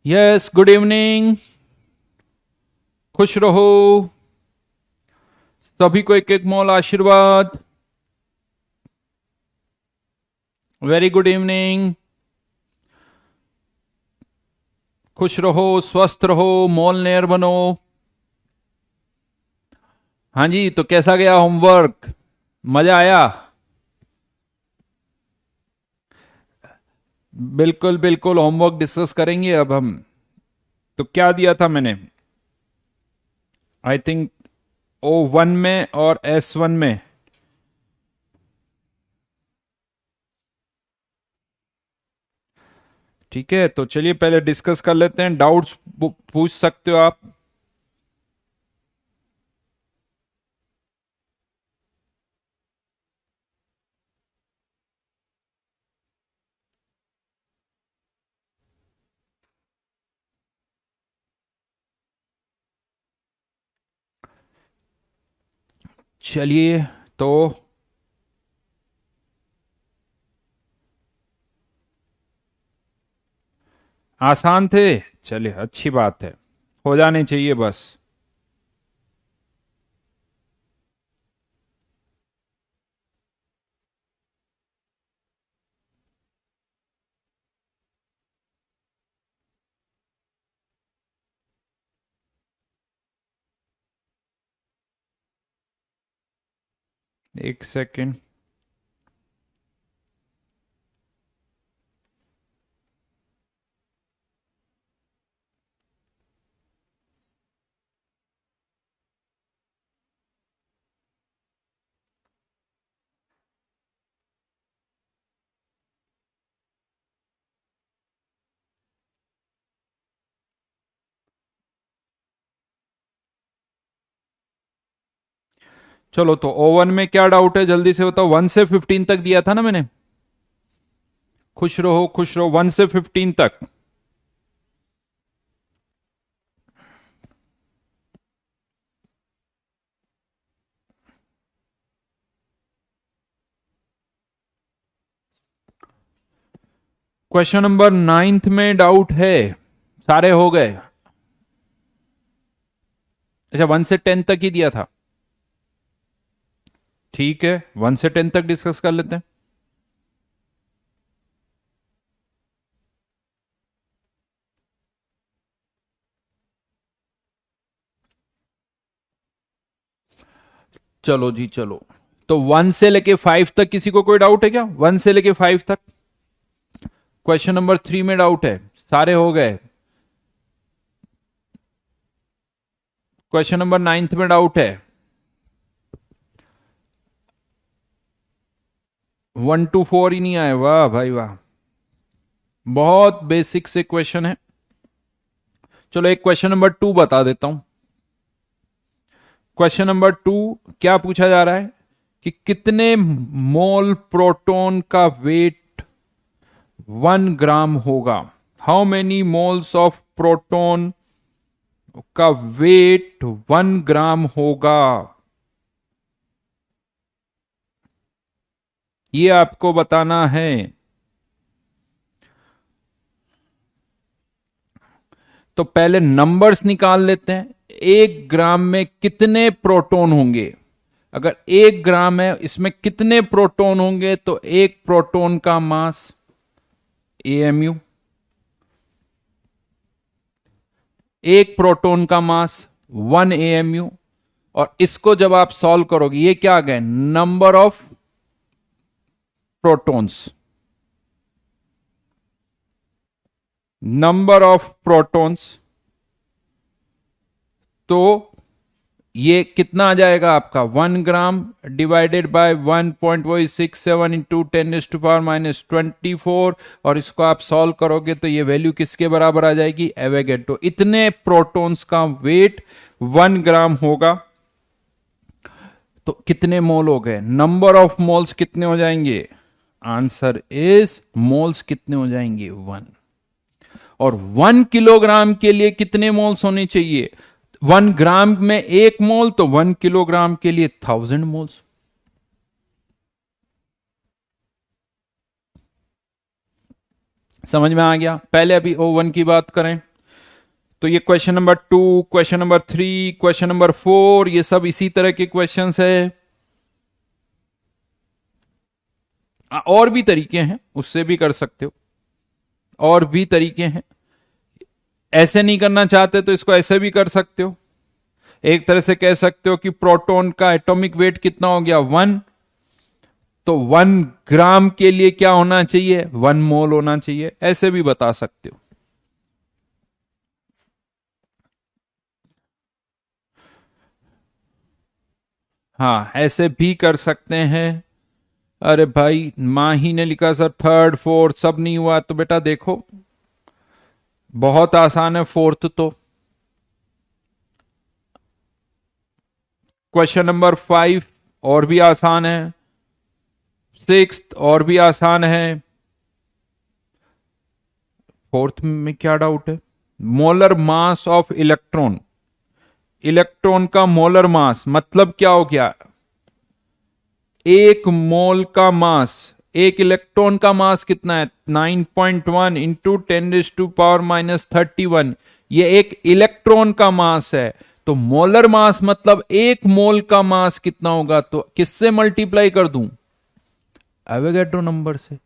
Yes, good evening. खुश रहो। सभी को एक एक मोल आशीर्वाद। Very good evening. खुश रहो, स्वस्थ रहो, मोल नेयर बनो। हाँ जी, तो कैसा गया होमवर्क? मजा आया? बिल्कुल बिल्कुल, होमवर्क डिस्कस करेंगे अब हम। तो क्या दिया था मैंने? आई थिंक O1 में और S1 में। ठीक है, तो चलिए पहले डिस्कस कर लेते हैं। डाउट्स पूछ सकते हो आप। चलिए, तो आसान थे। चलिए, अच्छी बात है। हो जाने चाहिए बस। एक सेकेंड। चलो, तो O1 में क्या डाउट है, जल्दी से बताओ। 1 से 15 तक दिया था ना मैंने। खुश रहो, 1 से 15 तक। क्वेश्चन नंबर 9 में डाउट है। सारे हो गए? अच्छा, 1 से 10 तक ही दिया था। ठीक है, 1 से 10 तक डिस्कस कर लेते हैं। चलो जी, चलो। तो 1 से लेके 5 तक किसी को कोई डाउट है क्या? 1 से लेके 5 तक। क्वेश्चन नंबर 3 में डाउट है? सारे हो गए? क्वेश्चन नंबर 9 में डाउट है? 1 to 4 ही नहीं आए? वाह भाई वाह। बहुत बेसिक से क्वेश्चन है। चलो, एक क्वेश्चन नंबर 2 बता देता हूं। क्वेश्चन नंबर 2 क्या पूछा जा रहा है कि कितने मोल प्रोटॉन का वेट 1 ग्राम होगा। How many moles of proton का वेट 1 ग्राम होगा। ये आपको बताना है। तो पहले नंबर्स निकाल लेते हैं। 1 ग्राम में कितने प्रोटॉन होंगे? अगर 1 ग्राम है, इसमें कितने प्रोटॉन होंगे? तो एक प्रोटॉन का मास AMU। एक प्रोटॉन का मास 1 AMU। और इसको जब आप सॉल्व करोगे, ये क्या आ गए? Number of protons. Number of protons. तो ये कितना आ जाएगा आपका? 1 ग्राम डिवाइडेड बाय 1.67 इंटू 10⁻⁻⁴। और इसको आप सॉल्व करोगे तो ये वैल्यू किसके बराबर आ जाएगी? एवोगैड्रो। इतने प्रोटॉन्स का वेट 1 ग्राम होगा। तो कितने मोल हो गए? नंबर ऑफ मोल्स कितने हो जाएंगे? आंसर इज, मोल्स कितने हो जाएंगे? 1। और 1 किलोग्राम के लिए कितने मोल्स होने चाहिए? 1 ग्राम में 1 मोल, तो 1 किलोग्राम के लिए 1000 मोल्स। समझ में आ गया? पहले अभी O1 की बात करें। तो ये question number 2, question number 3, question number 4, ये सब इसी तरह के क्वेश्चंस है। और भी तरीके हैं, उससे भी कर सकते हो, और भी तरीके हैं। ऐसे नहीं करना चाहते तो इसको ऐसे भी कर सकते हो। एक तरह से कह सकते हो कि प्रोटॉन का एटॉमिक वेट कितना हो गया, 1। तो 1 ग्राम के लिए क्या होना चाहिए, 1 मोल होना चाहिए, ऐसे भी बता सकते हो। हाँ, ऐसे भी कर सकते हैं। अरे भाई, माही ने लिखा सर थर्ड फोर्थ सब नहीं हुआ, तो बेटा देखो बहुत आसान है फोर्थ तो। क्वेश्चन नंबर 5 और भी आसान है, 6 और भी आसान है, फोर्थ में क्या डाउट है। Molar mass of electron, electron का मोलर मास मतलब क्या हो गया, 1 मोल का मास, एक इलेक्ट्रॉन का मास कितना है, 9.1 इंटू 10⁻⁻31। ये एक इलेक्ट्रॉन का मास है। तो मोलर मास मतलब 1 मोल का मास कितना होगा, तो किससे मल्टीप्लाई कर दूं, एवोगैड्रो नंबर से।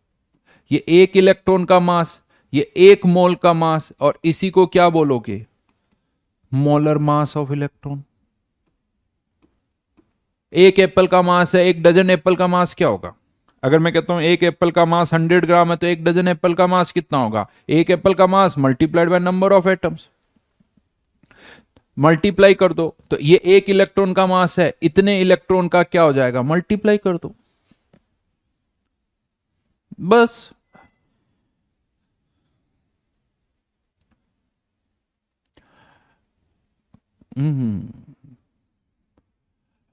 ये एक इलेक्ट्रॉन का मास, ये 1 मोल का मास, और इसी को क्या बोलोगे, मोलर मास ऑफ इलेक्ट्रॉन। एक एप्पल का मास है, 1 डजन एप्पल का मास क्या होगा। अगर मैं कहता हूं एक एप्पल का मास 100 ग्राम है, तो 1 डजन एप्पल का मास कितना होगा, एक एप्पल का mass multiplied by number of atoms. Multiply कर दो, तो ये एक इलेक्ट्रॉन का मास है, इतने इलेक्ट्रॉन का क्या हो जाएगा, मल्टीप्लाई कर दो बस। हम्म।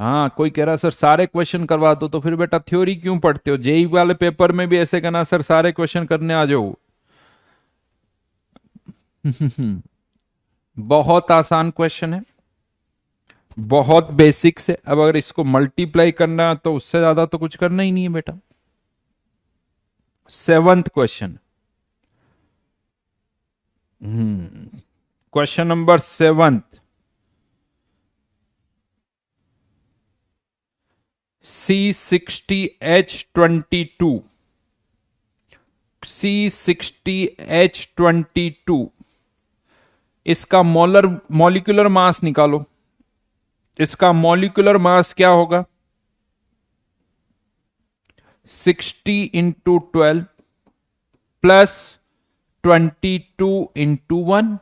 हाँ, कोई कह रहा सर सारे क्वेश्चन करवा दो, तो फिर बेटा थ्योरी क्यों पढ़ते हो, जेई वाले पेपर में भी ऐसे कहना सर सारे क्वेश्चन करने आ जाओ। बहुत आसान क्वेश्चन है, बहुत बेसिक से। अब अगर इसको मल्टीप्लाई करना है तो उससे ज्यादा तो कुछ करना ही नहीं है बेटा। 7th question, question number 7th, C60H22, C60H22, इसका मॉलिक्यूलर मास निकालो। इसका मॉलिक्यूलर मास क्या होगा, 60 × 12 प्लस 22 × 1,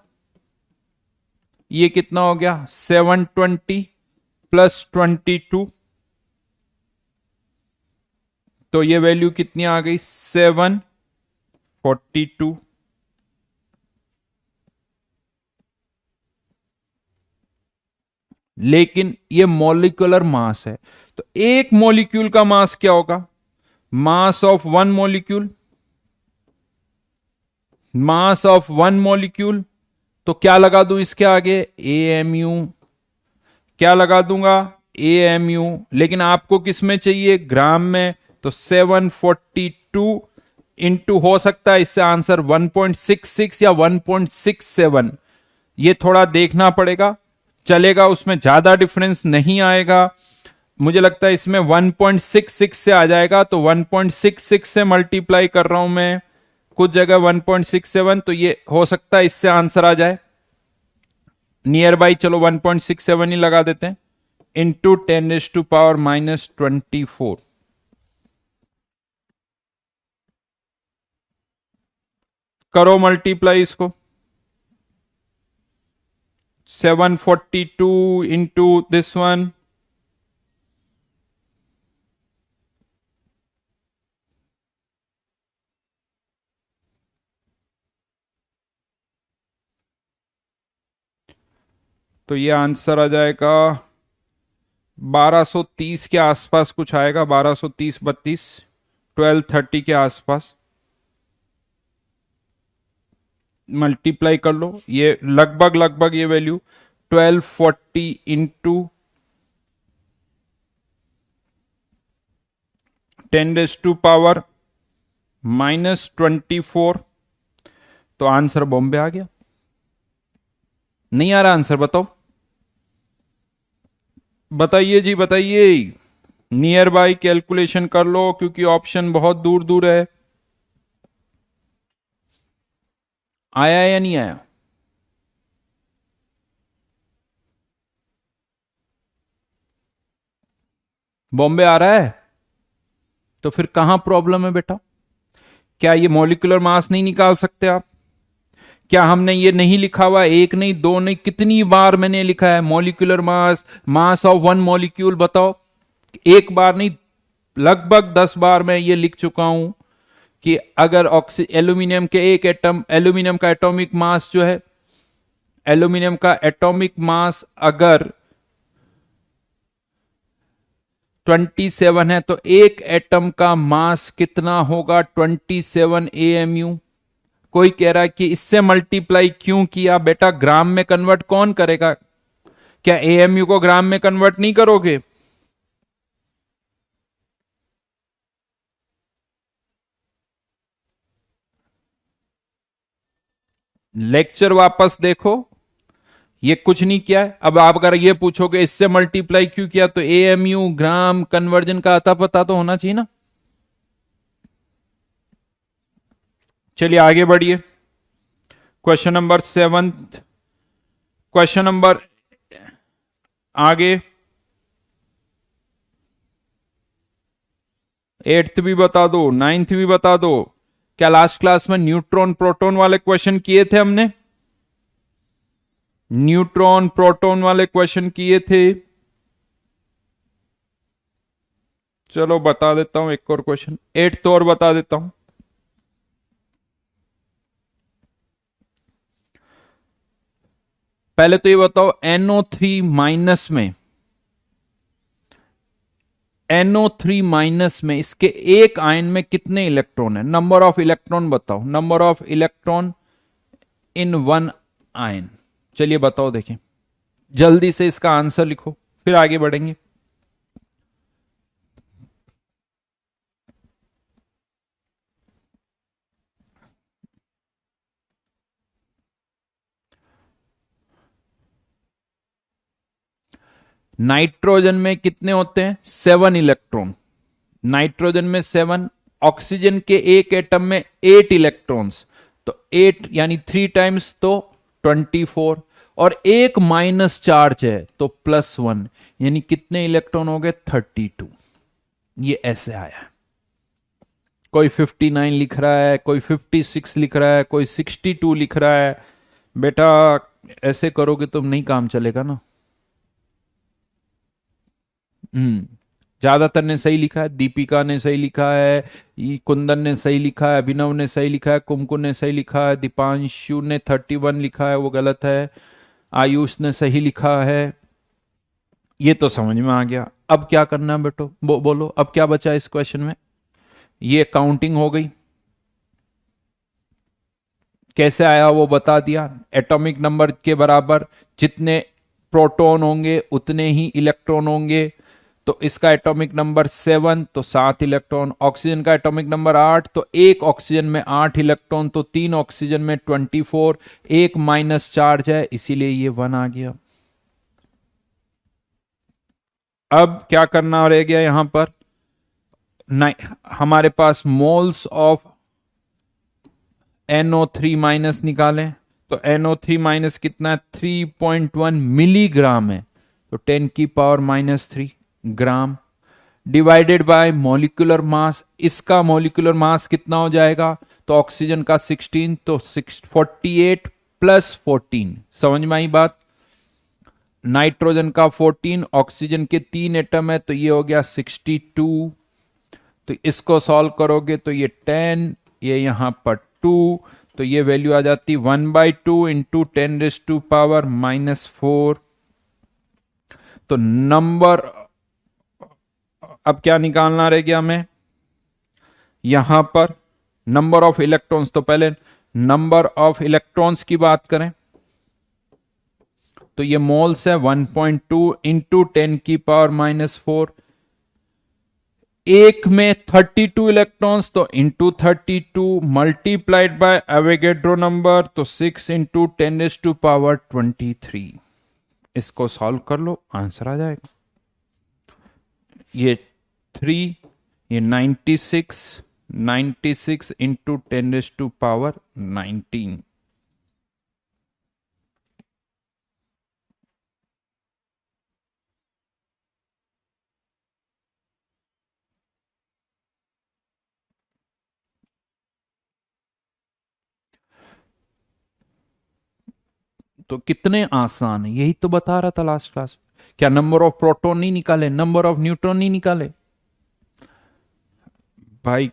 ये कितना हो गया, 720 प्लस 22, तो ये वैल्यू कितनी आ गई, 742। लेकिन ये मॉलिक्यूलर मास है, तो एक मॉलिक्यूल का मास क्या होगा, mass of 1 molecule, mass of 1 molecule. तो क्या लगा दूं इसके आगे, AMU, क्या लगा दूंगा, AMU। लेकिन आपको किस में चाहिए, ग्राम में, तो 742 इंटू, हो सकता है इससे आंसर 1.66 या 1.67, ये थोड़ा देखना पड़ेगा, चलेगा, उसमें ज्यादा डिफरेंस नहीं आएगा। मुझे लगता है इसमें 1.66 से आ जाएगा, तो 1.66 से मल्टीप्लाई कर रहा हूं मैं, कुछ जगह 1.67, तो ये हो सकता है इससे आंसर आ जाए नियर बाई। चलो 1.67 ही लगा देते हैं, इंटू 10⁻⁻24। करो मल्टीप्लाई इसको, 742 इंटू दिस वन, तो ये आंसर आ जाएगा 1230 के आसपास कुछ आएगा, 1230 32, 1230 के आसपास। मल्टीप्लाई कर लो, ये लगभग लगभग ये वैल्यू 1240 इंटू 10⁻⁻24, तो आंसर बॉम्बे आ गया। नहीं आ रहा आंसर? बताओ, बताइए जी बताइए। नियर बाय कैलकुलेशन कर लो क्योंकि ऑप्शन बहुत दूर दूर है। आया या नहीं आया? बॉम्बे आ रहा है? तो फिर कहां प्रॉब्लम है बेटा? क्या ये मॉलिक्यूलर मास नहीं निकाल सकते आप? क्या हमने ये नहीं लिखा हुआ? एक नहीं, दो नहीं, कितनी बार मैंने लिखा है molecular mass, mass of one molecule. बताओ, एक बार नहीं, लगभग 10 बार मैं ये लिख चुका हूं कि अगर एल्यूमिनियम के एक एटम, एल्यूमिनियम का एटॉमिक मास जो है, एल्यूमिनियम का एटॉमिक मास अगर 27 है तो एक एटम का मास कितना होगा? 27 AMU। कोई कह रहा है कि इससे मल्टीप्लाई क्यों किया? बेटा ग्राम में कन्वर्ट कौन करेगा? क्या AMU को ग्राम में कन्वर्ट नहीं करोगे? लेक्चर वापस देखो, ये कुछ नहीं किया है। अब आप अगर ये पूछोगे इससे मल्टीप्लाई क्यों किया, तो AMU ग्राम कन्वर्जन का अता पता तो होना चाहिए ना। चलिए आगे बढ़िए। क्वेश्चन नंबर 7, क्वेश्चन नंबर आगे 8th भी बता दो, 9th भी बता दो। क्या लास्ट क्लास में न्यूट्रॉन प्रोटॉन वाले क्वेश्चन किए थे हमने? न्यूट्रॉन प्रोटॉन वाले क्वेश्चन किए थे। चलो बता देता हूं एक और क्वेश्चन, 8th और बता देता हूं। पहले तो ये बताओ, NO3 माइनस में, NO3 माइनस में इसके एक आयन में कितने इलेक्ट्रॉन है? नंबर ऑफ इलेक्ट्रॉन बताओ, number of electron in one ion. चलिए बताओ, देखें जल्दी से इसका आंसर लिखो, फिर आगे बढ़ेंगे। नाइट्रोजन में कितने होते हैं? 7 इलेक्ट्रॉन। नाइट्रोजन में 7। ऑक्सीजन के एक एटम में 8 इलेक्ट्रॉन्स, तो 8 यानी 3 टाइम्स तो 24। और एक माइनस चार्ज है तो +1, यानी कितने इलेक्ट्रॉन हो गए? 32। ये ऐसे आया है। कोई 59 लिख रहा है, कोई 56 लिख रहा है, कोई 62 लिख रहा है। बेटा ऐसे करोगे तो नहीं काम चलेगा ना। हम्म, ज्यादातर ने सही लिखा है। दीपिका ने सही लिखा है, कुंदन ने सही लिखा है, अभिनव ने सही लिखा है, कुमकुम ने सही लिखा है, दीपांशु ने 31 लिखा है, वो गलत है। आयुष ने सही लिखा है। ये तो समझ में आ गया। अब क्या करना है बेटो? बोलो अब क्या बचा इस क्वेश्चन में? ये काउंटिंग हो गई। कैसे आया वो बता दिया। एटॉमिक नंबर के बराबर जितने प्रोटॉन होंगे उतने ही इलेक्ट्रॉन होंगे। तो इसका एटॉमिक नंबर 7 तो 7 इलेक्ट्रॉन। ऑक्सीजन का एटॉमिक नंबर 8 तो एक ऑक्सीजन में 8 इलेक्ट्रॉन, तो 3 ऑक्सीजन में 24। एक माइनस चार्ज है इसीलिए ये 1 आ गया। अब क्या करना रह गया यहां पर? हमारे पास मोल्स ऑफ NO3 माइनस निकालें। तो NO3 माइनस कितना है? 3.1 मिलीग्राम है, तो 10⁻³ ग्राम, डिवाइडेड बाय मॉलिक्यूलर मास। इसका मॉलिक्यूलर मास कितना हो जाएगा? तो ऑक्सीजन का 16, तो 48 + 14। समझ में आई बात? नाइट्रोजन का 14, ऑक्सीजन के 3 एटम है तो ये हो गया 62। तो इसको सॉल्व करोगे तो ये 10, ये यहां पर 2, तो ये वैल्यू आ जाती 1/2 इंटू 10⁻⁻⁴। तो नंबर, अब क्या निकालना रह गया हमें यहां पर? Number of electrons. तो पहले नंबर ऑफ इलेक्ट्रॉन्स की बात करें तो ये मोल्स है 1.2 इंटू 10⁻⁴। एक में 32 इलेक्ट्रॉन्स, तो into 32 multiplied by Avogadro number, तो 6 इंटू 10⁻23। इसको सॉल्व कर लो, आंसर आ जाएगा। ये 3, ये 96, 96 इंटू 10⁻19। तो कितने आसान है, यही तो बता रहा था लास्ट क्लास में। क्या नंबर ऑफ प्रोटॉन नहीं निकाले, नंबर ऑफ न्यूट्रॉन नहीं निकाले भाई?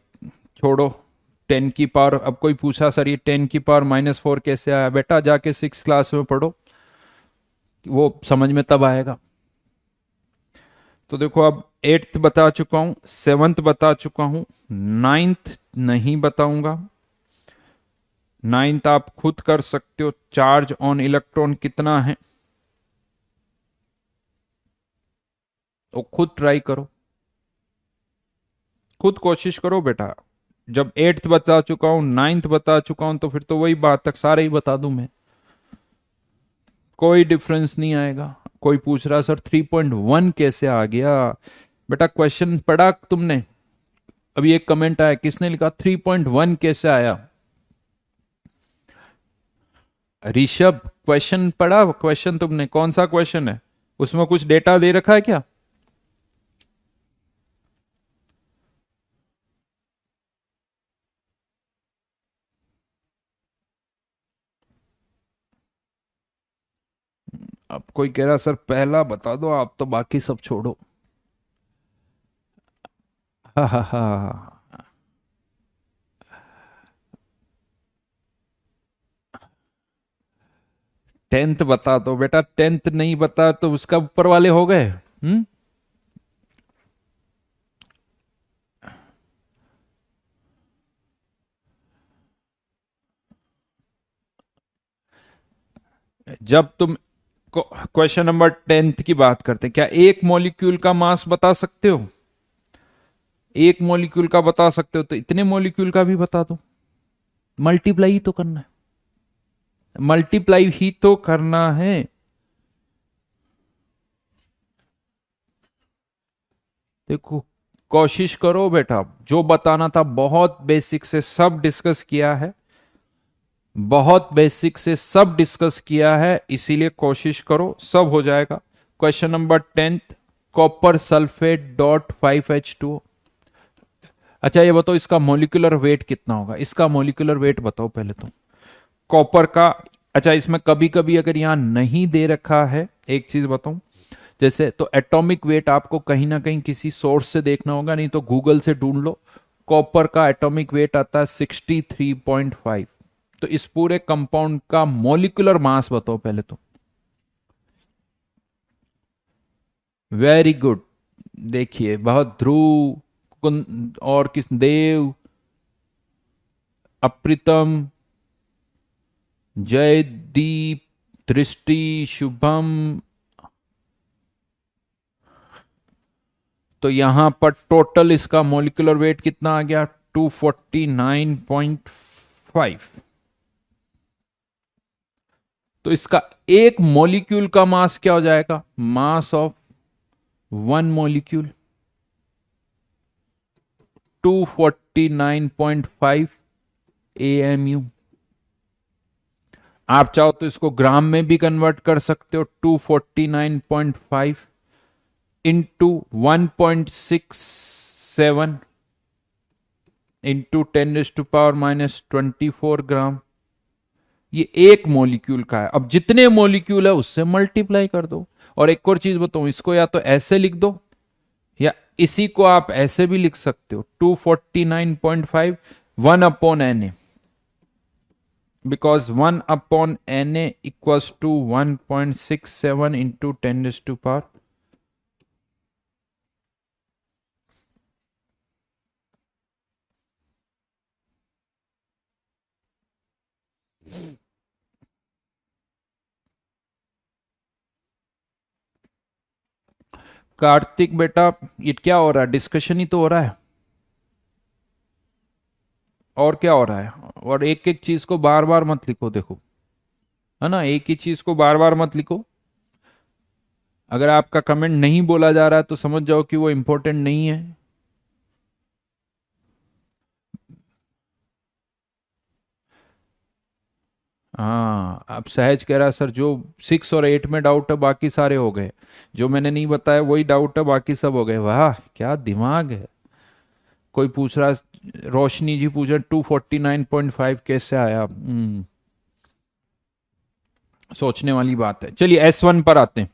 छोड़ो 10 की पावर। अब कोई पूछा सर ये 10 की पावर -4 कैसे आया, बेटा जाके 6 क्लास में पढ़ो, वो समझ में तब आएगा। तो देखो अब 8th बता चुका हूं, 7th बता चुका हूं, 9th नहीं बताऊंगा। 9th आप खुद कर सकते हो, चार्ज ऑन इलेक्ट्रॉन कितना है वो खुद ट्राई करो, खुद कोशिश करो बेटा। जब 8th बता चुका हूं, 9th बता चुका हूं, तो फिर तो वही बात तक सारे ही बता दूं मैं, कोई डिफरेंस नहीं आएगा। कोई पूछ रहा सर 3.1 कैसे आ गया, बेटा क्वेश्चन पढ़ा तुमने? अभी एक कमेंट आया, किसने लिखा 3.1 कैसे आया? ऋषभ, क्वेश्चन पढ़ा? क्वेश्चन तुमने कौन सा क्वेश्चन है, उसमें कुछ डेटा दे रखा है क्या? अब कोई कह रहा सर पहला बता दो आप, तो बाकी सब छोड़ो। हा हा हा। 10th बता दो बेटा, 10th नहीं बता तो उसका ऊपर वाले हो गए। जब तुम क्वेश्चन नंबर 10th की बात करते हैं, क्या एक मॉलिक्यूल का मास बता सकते हो? एक मॉलिक्यूल का बता सकते हो तो इतने मॉलिक्यूल का भी बता दो। मल्टीप्लाई ही तो करना है, मल्टीप्लाई ही तो करना है। देखो कोशिश करो बेटा, जो बताना था बहुत बेसिक से सब डिस्कस किया है, बहुत बेसिक से सब डिस्कस किया है, इसीलिए कोशिश करो सब हो जाएगा। Question number 10th, copper sulphate dot 5H2। अच्छा ये बताओ इसका मोलिकुलर वेट कितना होगा, इसका मोलिकुलर वेट बताओ पहले तो, कॉपर का। अच्छा इसमें कभी कभी अगर यहां नहीं दे रखा है, एक चीज बताऊं, जैसे तो एटॉमिक वेट आपको कहीं ना कहीं किसी सोर्स से देखना होगा, नहीं तो गूगल से ढूंढ लो। कॉपर का एटॉमिक वेट आता है 63.5। तो इस पूरे कंपाउंड का मोलिकुलर मास बताओ पहले तो। Very good. देखिए बहुत, ध्रुव और किस, देव, अप्रितम, जयदीप, दृष्टि, शुभम, तो यहां पर टोटल इसका मोलिकुलर वेट कितना आ गया, 249.5। तो इसका एक मॉलिक्यूल का मास क्या हो जाएगा, mass of one molecule 249.5 AMU। आप चाहो तो इसको ग्राम में भी कन्वर्ट कर सकते हो, 249.5 इंटू 1.67 इंटू 10⁻⁻24 ग्राम। ये एक मॉलिक्यूल का है। अब जितने मॉलिक्यूल है उससे मल्टीप्लाई कर दो। और एक और चीज बताऊं, इसको या तो ऐसे लिख दो, या इसी को आप ऐसे भी लिख सकते हो, 249.5 1/Na, because 1/Na equals to 1.67 into 10⁻⁻। Kartik बेटा, ये क्या हो रहा है? डिस्कशन ही तो हो रहा है, और क्या हो रहा है? और एक एक चीज को बार बार मत लिखो, देखो, है ना, एक ही चीज को बार बार मत लिखो। अगर आपका कमेंट नहीं बोला जा रहा है तो समझ जाओ कि वो इंपॉर्टेंट नहीं है। हाँ, अब सहज कह रहा है सर जो 6 और 8 में डाउट है बाकी सारे हो गए, जो मैंने नहीं बताया वही डाउट है, बाकी सब हो गए। वाह, क्या दिमाग है। कोई पूछ रहा है, रोशनी जी पूछ रहे 249.5 कैसे आया? सोचने वाली बात है। चलिए S1 पर आते हैं।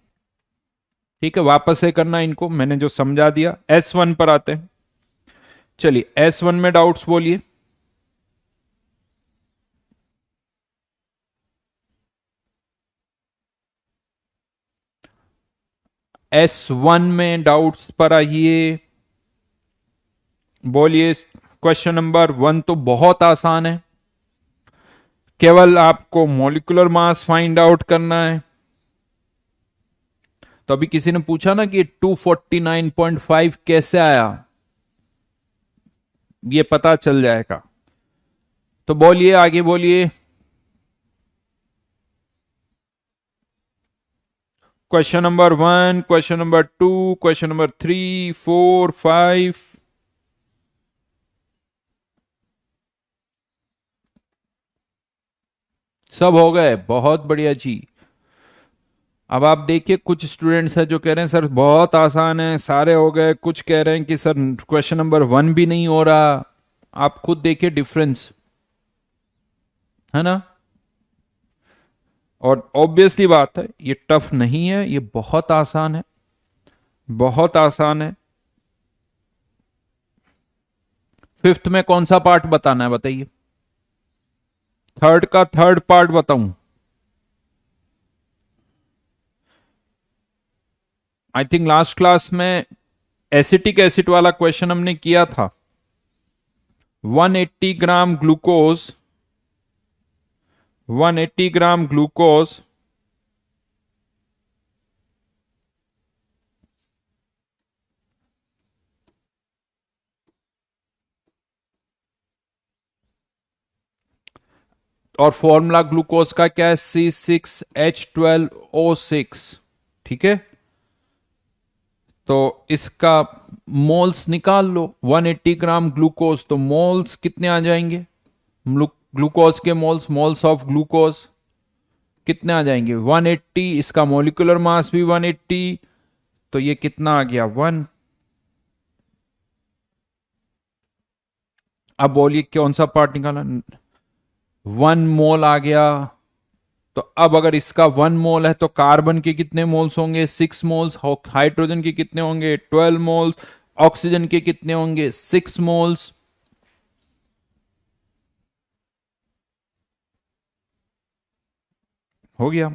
ठीक है, वापस से करना इनको, मैंने जो समझा दिया। S1 पर आते हैं। चलिए S1 में डाउट्स बोलिए। S1 में डाउट्स पर आइए, बोलिए। क्वेश्चन नंबर 1 तो बहुत आसान है, केवल आपको मॉलिक्यूलर मास फाइंड आउट करना है। तो अभी किसी ने पूछा ना कि 249.5 कैसे आया, ये पता चल जाएगा। तो बोलिए, आगे बोलिए। Question number 1, question number 2, question number 3, 4, 5। सब हो गए, बहुत बढ़िया जी। अब आप देखिए, कुछ स्टूडेंट्स हैं जो कह रहे हैं सर बहुत आसान है, सारे हो गए। कुछ कह रहे हैं कि सर क्वेश्चन नंबर 1 भी नहीं हो रहा। आप खुद देखिए डिफरेंस, है ना। और ऑब्वियसली बात है, ये टफ नहीं है, ये बहुत आसान है, बहुत आसान है। फिफ्थ में कौन सा पार्ट बताना है बताइए? थर्ड का थर्ड पार्ट बताऊं? आई थिंक लास्ट क्लास में एसिटिक एसिड वाला क्वेश्चन हमने किया था। 180 ग्राम ग्लूकोज, 180 ग्राम ग्लूकोज और फॉर्मूला ग्लूकोज का क्या है? C6H12O6। ठीक है, तो इसका मोल्स निकाल लो। 180 ग्राम ग्लूकोज, तो मोल्स कितने आ जाएंगे? ग्लूकोज के मोल्स, मोल्स ऑफ ग्लूकोज कितने आ जाएंगे? 180। इसका मोलिकुलर मास भी 180, तो ये कितना आ गया? 1। अब बोलिए कौन सा पार्ट निकाला? 1 मोल आ गया। तो अब अगर इसका 1 मोल है तो कार्बन के कितने मोल्स होंगे? 6 मोल्स। हाइड्रोजन के कितने होंगे? 12 मोल्स। ऑक्सीजन के कितने होंगे? 6 मोल्स। हो गया।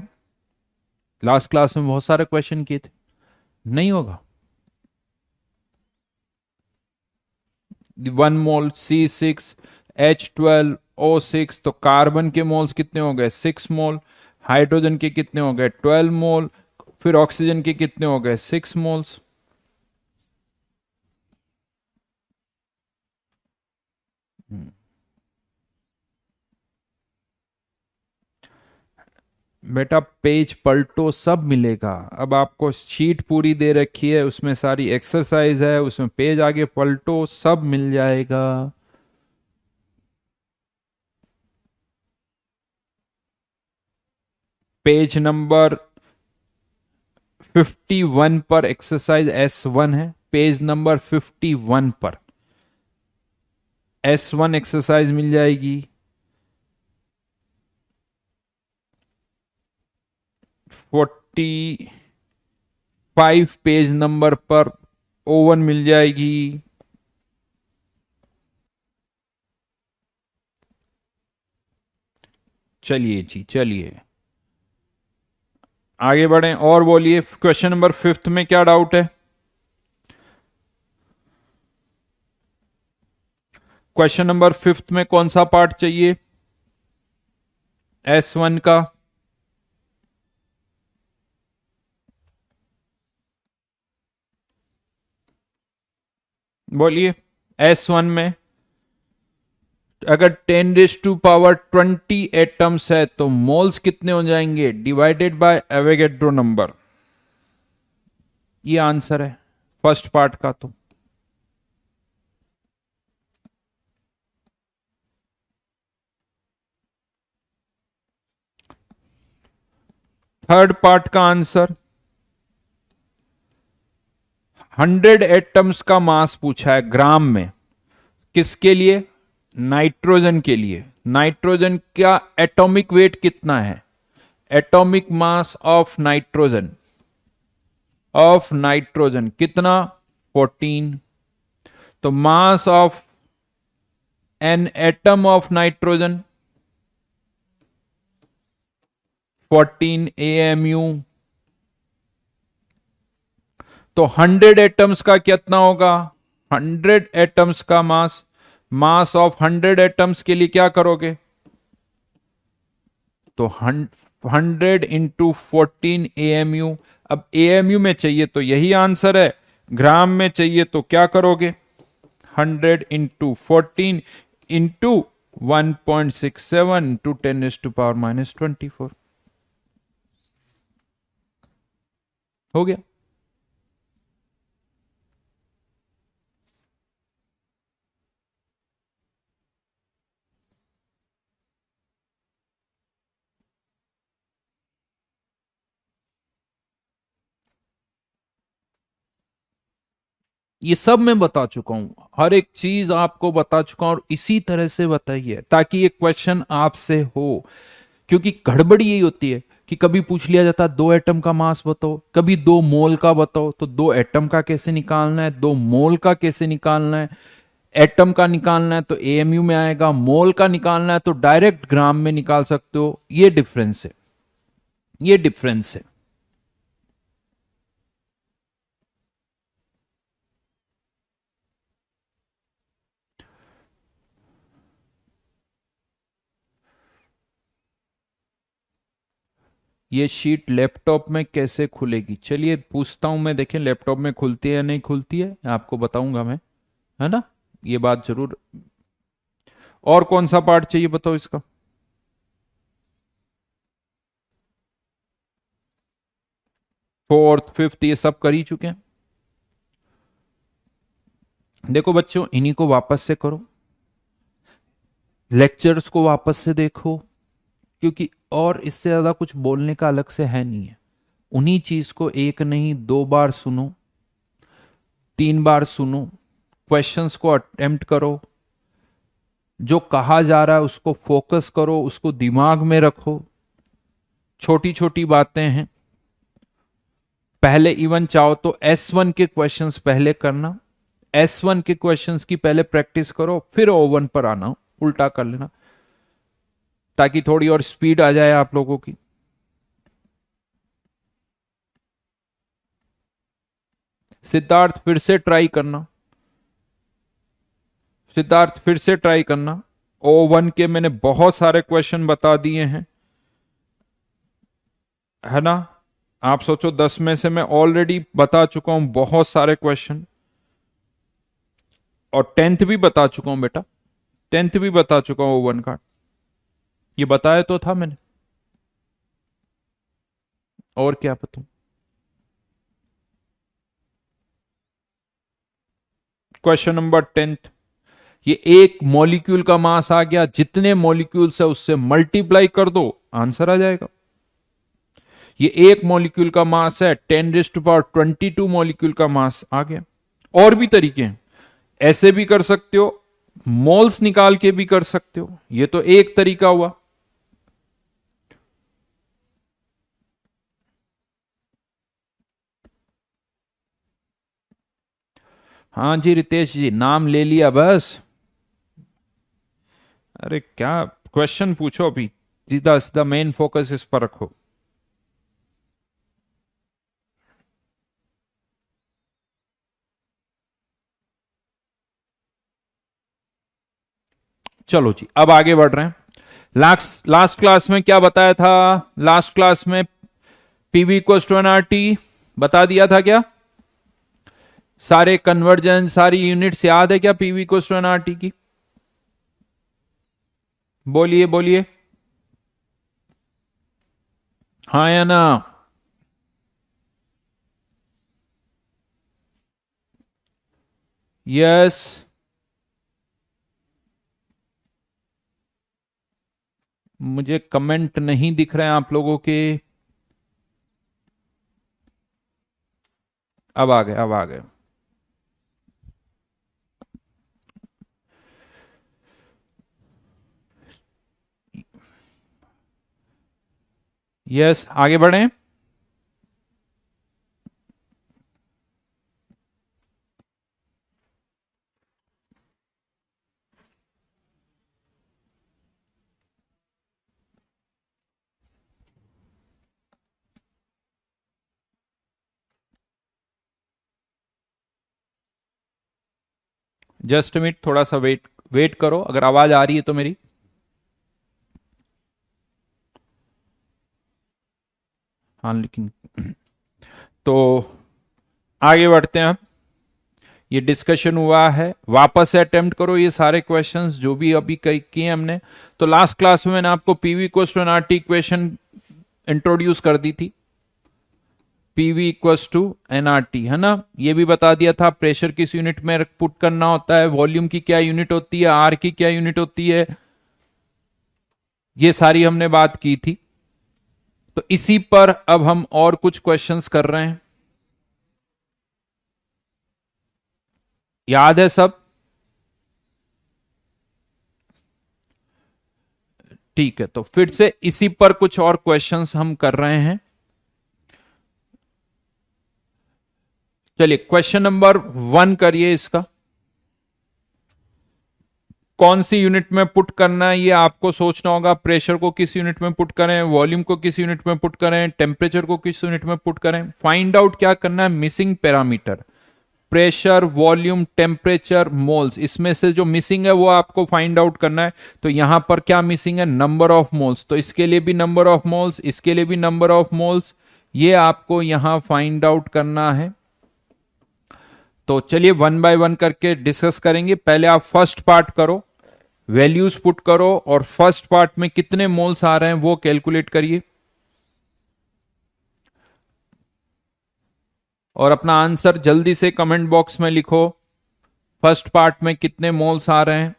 लास्ट क्लास में बहुत सारे क्वेश्चन किए थे, नहीं होगा? 1 मोल C6H12O6, तो कार्बन के मोल्स कितने हो गए? 6 मोल। हाइड्रोजन के कितने हो गए? 12 मोल। फिर ऑक्सीजन के कितने हो गए? 6 मोल्स। बेटा पेज पलटो, सब मिलेगा। अब आपको शीट पूरी दे रखी है, उसमें सारी एक्सरसाइज है, उसमें पेज आगे पलटो, सब मिल जाएगा। पेज नंबर 51 पर एक्सरसाइज S1 है, पेज नंबर 51 पर S1 एक्सरसाइज मिल जाएगी। 45 पेज नंबर पर ओवन मिल जाएगी। चलिए जी, चलिए आगे बढ़ें और बोलिए। क्वेश्चन नंबर 5 में क्या डाउट है? क्वेश्चन नंबर 5 में कौन सा पार्ट चाहिए S1 का? बोलिए। S1 में अगर 10⁻20 एटम्स है तो मोल्स कितने हो जाएंगे, डिवाइडेड बाय एवोगैड्रो नंबर। ये आंसर है फर्स्ट पार्ट का। तो थर्ड पार्ट का आंसर 100 एटम्स का मास पूछा है ग्राम में। किसके लिए, नाइट्रोजन के लिए। नाइट्रोजन का एटॉमिक वेट कितना है, एटॉमिक मास ऑफ नाइट्रोजन, कितना, 14। तो mass of an atom of nitrogen 14 AMU। तो 100 एटम्स का कितना होगा, 100 एटम्स का मास ऑफ 100 एटम्स के लिए क्या करोगे, तो 100 इंटू 14 AMU। अब AMU में चाहिए तो यही आंसर है, ग्राम में चाहिए तो क्या करोगे, 100 इंटू 14 इंटू 1.67 टू 10⁻⁻24 हो गया। ये सब मैं बता चुका हूं, हर एक चीज आपको बता चुका हूं, और इसी तरह से बताइए ताकि ये क्वेश्चन आपसे हो। क्योंकि गड़बड़ी यही होती है कि कभी पूछ लिया जाता है 2 एटम का मास बताओ, कभी 2 मोल का बताओ, तो 2 एटम का कैसे निकालना है, 2 मोल का कैसे निकालना है। एटम का निकालना है तो AMU में आएगा, मोल का निकालना है तो डायरेक्ट ग्राम में निकाल सकते हो। ये डिफरेंस है, ये डिफरेंस है। ये शीट लैपटॉप में कैसे खुलेगी, चलिए पूछता हूं मैं, देखें लैपटॉप में खुलती है या नहीं खुलती है, आपको बताऊंगा मैं, है ना, ये बात जरूर। और कौन सा पार्ट चाहिए बताओ इसका। फोर्थ फिफ्थ ये सब कर ही चुके हैं। देखो बच्चों, इन्हीं को वापस से करो, लेक्चर्स को वापस से देखो, क्योंकि और इससे ज्यादा कुछ बोलने का अलग से है नहीं है। उन्हीं चीज को एक नहीं 2 बार सुनो, 3 बार सुनो, क्वेश्चंस को अटेम्प्ट करो, जो कहा जा रहा है उसको फोकस करो, उसको दिमाग में रखो। छोटी छोटी बातें हैं, पहले इवन चाहो तो S1 के क्वेश्चंस पहले करना, S1 के क्वेश्चंस की पहले प्रैक्टिस करो, फिर O1 पर आना, उल्टा कर लेना, ताकि थोड़ी और स्पीड आ जाए आप लोगों की। सिद्धार्थ फिर से ट्राई करना, सिद्धार्थ फिर से ट्राई करना। O1 के मैंने बहुत सारे क्वेश्चन बता दिए हैं, है ना। आप सोचो 10 में से मैं ऑलरेडी बता चुका हूं बहुत सारे क्वेश्चन, और 10th भी बता चुका हूं बेटा, 10th भी बता चुका हूं O1 का, ये बताया तो था मैंने, और क्या बताऊं। क्वेश्चन नंबर 10th, ये एक मॉलिक्यूल का मास आ गया, जितने मॉलिक्यूल्स है उससे मल्टीप्लाई कर दो, आंसर आ जाएगा। ये एक मॉलिक्यूल का मास है, 10⁻22 मॉलिक्यूल का मास आ गया। और भी तरीके हैं, ऐसे भी कर सकते हो, मोल्स निकाल के भी कर सकते हो, ये तो एक तरीका हुआ। हाँ जी रितेश जी, नाम ले लिया बस। अरे क्या क्वेश्चन पूछो अभी, सीधा सीधा मेन फोकस इस पर रखो। चलो जी, अब आगे बढ़ रहे हैं। लास्ट लास्ट क्लास में क्या बताया था, लास्ट क्लास में PV = NRT बता दिया था क्या, सारे कन्वर्जन, सारी यूनिट्स याद है क्या पीवी इक्वल्स टू एनआरटी की? बोलिए बोलिए, हाँ या ना? यस। मुझे कमेंट नहीं दिख रहे हैं आप लोगों के। अब आ गए, अब आ गए। यस, आगे बढ़ें। जस्ट मिनट, थोड़ा सा वेट वेट करो, अगर आवाज आ रही है तो मेरी। हाँ लेकिन तो आगे बढ़ते हैं अब। ये डिस्कशन हुआ है, वापस से अटेम्प्ट करो ये सारे क्वेश्चंस जो भी अभी किए हमने। तो लास्ट क्लास में मैंने आपको PV equals to NRT equation introduce कर दी थी। पीवी इक्वल्स टू एनआरटी, है ना? ये भी बता दिया था प्रेशर किस यूनिट में पुट करना होता है, वॉल्यूम की क्या यूनिट होती है, आर की क्या यूनिट होती है, ये सारी हमने बात की थी। तो इसी पर अब हम और कुछ क्वेश्चंस कर रहे हैं। याद है सब? ठीक है, तो फिर से इसी पर कुछ और क्वेश्चंस हम कर रहे हैं। चलिए क्वेश्चन नंबर 1 करिए इसका। कौन सी यूनिट में पुट करना है ये आपको सोचना होगा। प्रेशर को किस यूनिट में पुट करें, वॉल्यूम को किस यूनिट में पुट करें, टेम्परेचर को किस यूनिट में पुट करें। फाइंड आउट क्या करना है, missing parameter. Pressure, volume, temperature, moles, इसमें से जो मिसिंग है वो आपको फाइंड आउट करना है। तो यहां पर क्या मिसिंग है, नंबर ऑफ मोल्स। तो इसके लिए भी नंबर ऑफ मोल्स, इसके लिए भी नंबर ऑफ मोल्स, ये आपको यहां फाइंड आउट करना है। तो चलिए वन बाय वन करके डिस्कस करेंगे। पहले आप फर्स्ट पार्ट करो, वैल्यूज पुट करो और फर्स्ट पार्ट में कितने मोल्स आ रहे हैं वो कैलकुलेट करिए और अपना आंसर जल्दी से कमेंट बॉक्स में लिखो। फर्स्ट पार्ट में कितने मोल्स आ रहे हैं,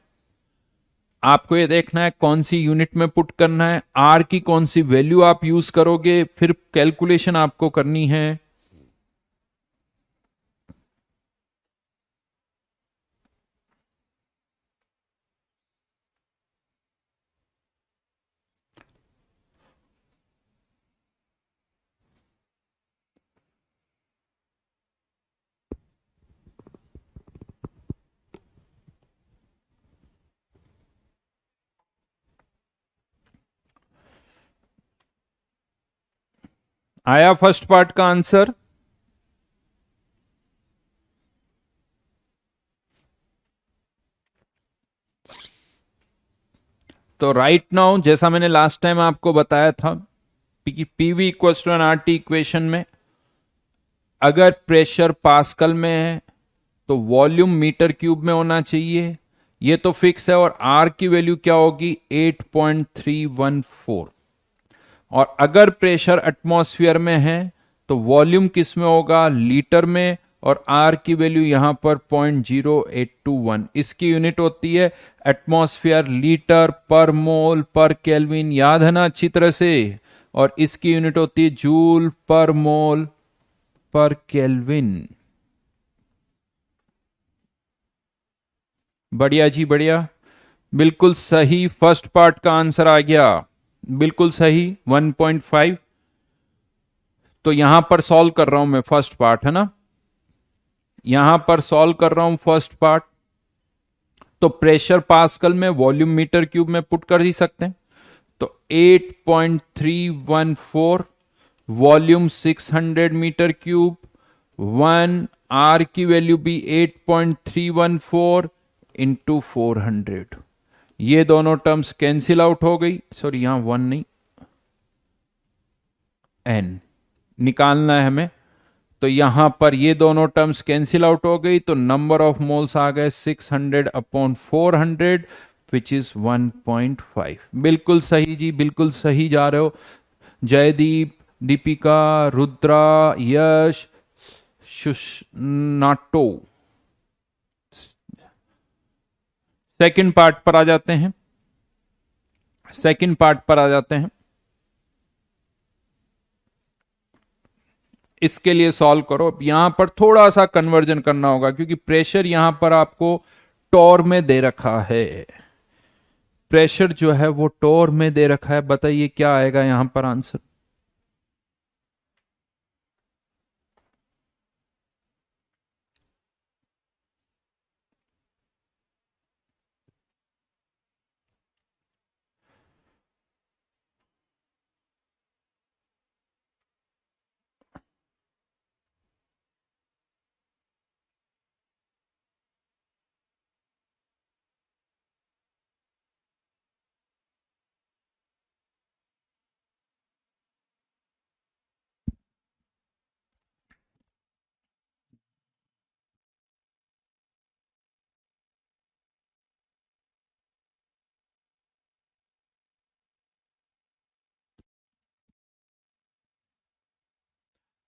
आपको ये देखना है कौन सी यूनिट में पुट करना है, आर की कौन सी वैल्यू आप यूज करोगे, फिर कैलकुलेशन आपको करनी है। आया फर्स्ट पार्ट का आंसर? तो राइट नाउ जैसा मैंने लास्ट टाइम आपको बताया था कि PV equals to N RT equation में अगर प्रेशर पास्कल में है तो वॉल्यूम मीटर क्यूब में होना चाहिए, ये तो फिक्स है। और आर की वैल्यू क्या होगी, 8.314। और अगर प्रेशर एटमॉस्फेयर में है तो वॉल्यूम किस में होगा, लीटर में। और आर की वैल्यू यहां पर 0.0821, इसकी यूनिट होती है एटमॉस्फेयर लीटर पर मोल पर केल्विन, याद है ना अच्छी तरह से। और इसकी यूनिट होती है जूल पर मोल पर केल्विन। बढ़िया जी बढ़िया, बिल्कुल सही। फर्स्ट पार्ट का आंसर आ गया, बिल्कुल सही, 1.5। तो यहां पर सॉल्व कर रहा हूं मैं फर्स्ट पार्ट, है ना? यहां पर सॉल्व कर रहा हूं फर्स्ट पार्ट। तो प्रेशर पास्कल में, वॉल्यूम मीटर क्यूब में पुट कर ही सकते हैं। तो 8.314, वॉल्यूम 600 मीटर क्यूब, 1 आर की वैल्यू भी 8.314 इंटू 400। ये दोनों टर्म्स कैंसिल आउट हो गई। सॉरी यहां 1 नहीं, एन निकालना है हमें। तो यहां पर ये दोनों टर्म्स कैंसिल आउट हो गई, तो नंबर ऑफ मोल्स आ गए 600 अपॉन 400 विच इज 1.5। बिल्कुल सही जी, बिल्कुल सही जा रहे हो। जयदीप, दीपिका, रुद्रा, यश, शुष्नाटो। सेकंड पार्ट पर आ जाते हैं, सेकंड पार्ट पर आ जाते हैं। इसके लिए सॉल्व करो। अब यहां पर थोड़ा सा कन्वर्जन करना होगा क्योंकि प्रेशर यहां पर आपको टॉर में दे रखा है। प्रेशर जो है वो टॉर में दे रखा है। बताइए क्या आएगा यहां पर आंसर।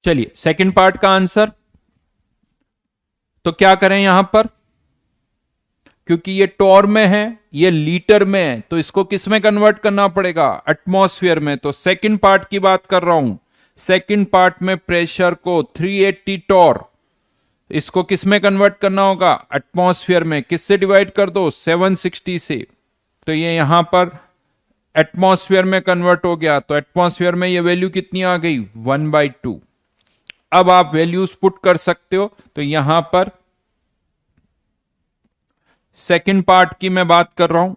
चलिए सेकंड पार्ट का आंसर। तो क्या करें यहां पर, क्योंकि ये टॉर में है, ये लीटर में है, तो इसको किस में कन्वर्ट करना पड़ेगा, एटमॉस्फेयर में। तो सेकंड पार्ट की बात कर रहा हूं। सेकंड पार्ट में प्रेशर को 380 टॉर, इसको किस में कन्वर्ट करना होगा, एटमॉस्फेयर में। किससे डिवाइड कर दो, 760 से। तो ये यहां पर एटमॉस्फेयर में कन्वर्ट हो गया। तो एटमॉस्फेयर में ये वैल्यू कितनी आ गई, 1/2। अब आप वैल्यूज पुट कर सकते हो। तो यहां पर सेकंड पार्ट की मैं बात कर रहा हूं।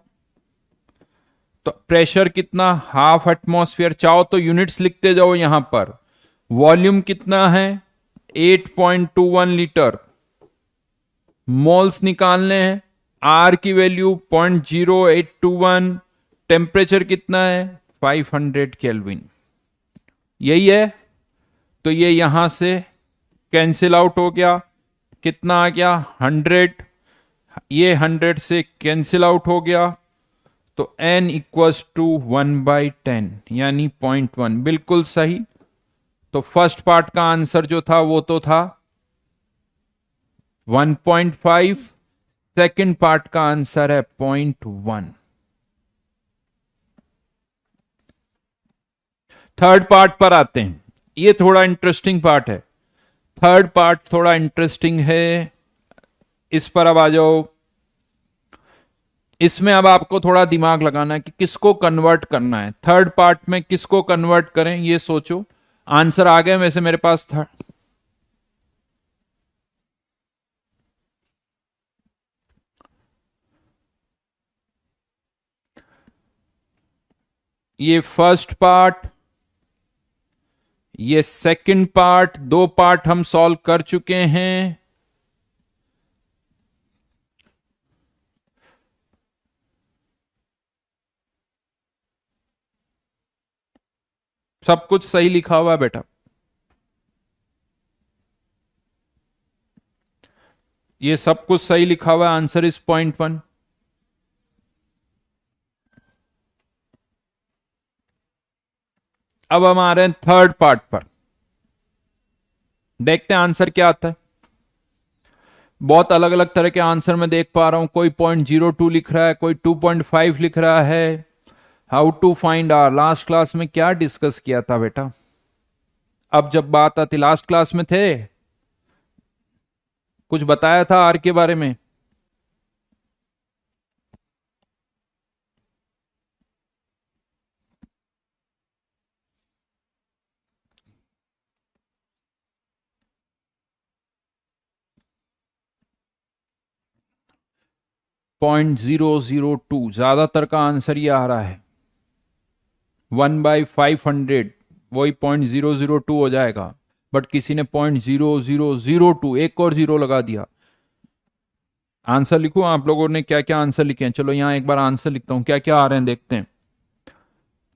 तो प्रेशर कितना, हाफ एटमॉस्फेयर। चाहो तो यूनिट्स लिखते जाओ यहां पर। वॉल्यूम कितना है, 8.21 लीटर। मोल्स निकालने हैं, आर की वैल्यू 0.0821। टेम्परेचर कितना है, 500 केल्विन। यही है। तो ये यहां से कैंसिल आउट हो गया। कितना आ गया, 100। ये 100 से कैंसिल आउट हो गया। तो n इक्वल्स टू 1/10 यानी 0.1। बिल्कुल सही। तो फर्स्ट पार्ट का आंसर जो था वो तो था 1.5। सेकंड पार्ट का आंसर है 0.1। थर्ड पार्ट पर आते हैं। ये थोड़ा इंटरेस्टिंग पार्ट है। थर्ड पार्ट थोड़ा इंटरेस्टिंग है, इस पर अब आ जाओ। इसमें अब आपको थोड़ा दिमाग लगाना है कि किसको कन्वर्ट करना है। थर्ड पार्ट में किसको कन्वर्ट करें ये सोचो। आंसर आ गए वैसे मेरे पास था। ये फर्स्ट पार्ट, ये सेकंड पार्ट, दो पार्ट हम सॉल्व कर चुके हैं। सब कुछ सही लिखा हुआ है बेटा। ये सब कुछ सही लिखा हुआ है। Answer is 0.1। अब हम आ रहे हैं थर्ड पार्ट पर। देखते हैं आंसर क्या आता है। बहुत अलग अलग तरह के आंसर मैं देख पा रहा हूं। कोई 0.02 लिख रहा है, कोई 2.5 लिख रहा है। How to find R, last class में क्या डिस्कस किया था बेटा। अब जब बात आती, लास्ट क्लास में थे, कुछ बताया था आर के बारे में। .002 ज्यादातर का आंसर ये आ रहा है। 1/500 वही 0.002 हो जाएगा। बट किसी ने 0.0002 एक और जीरो लगा दिया। आंसर लिखो, आप लोगों ने क्या क्या आंसर लिखे हैं। चलो यहां एक बार आंसर लिखता हूं, क्या क्या आ रहे हैं देखते हैं।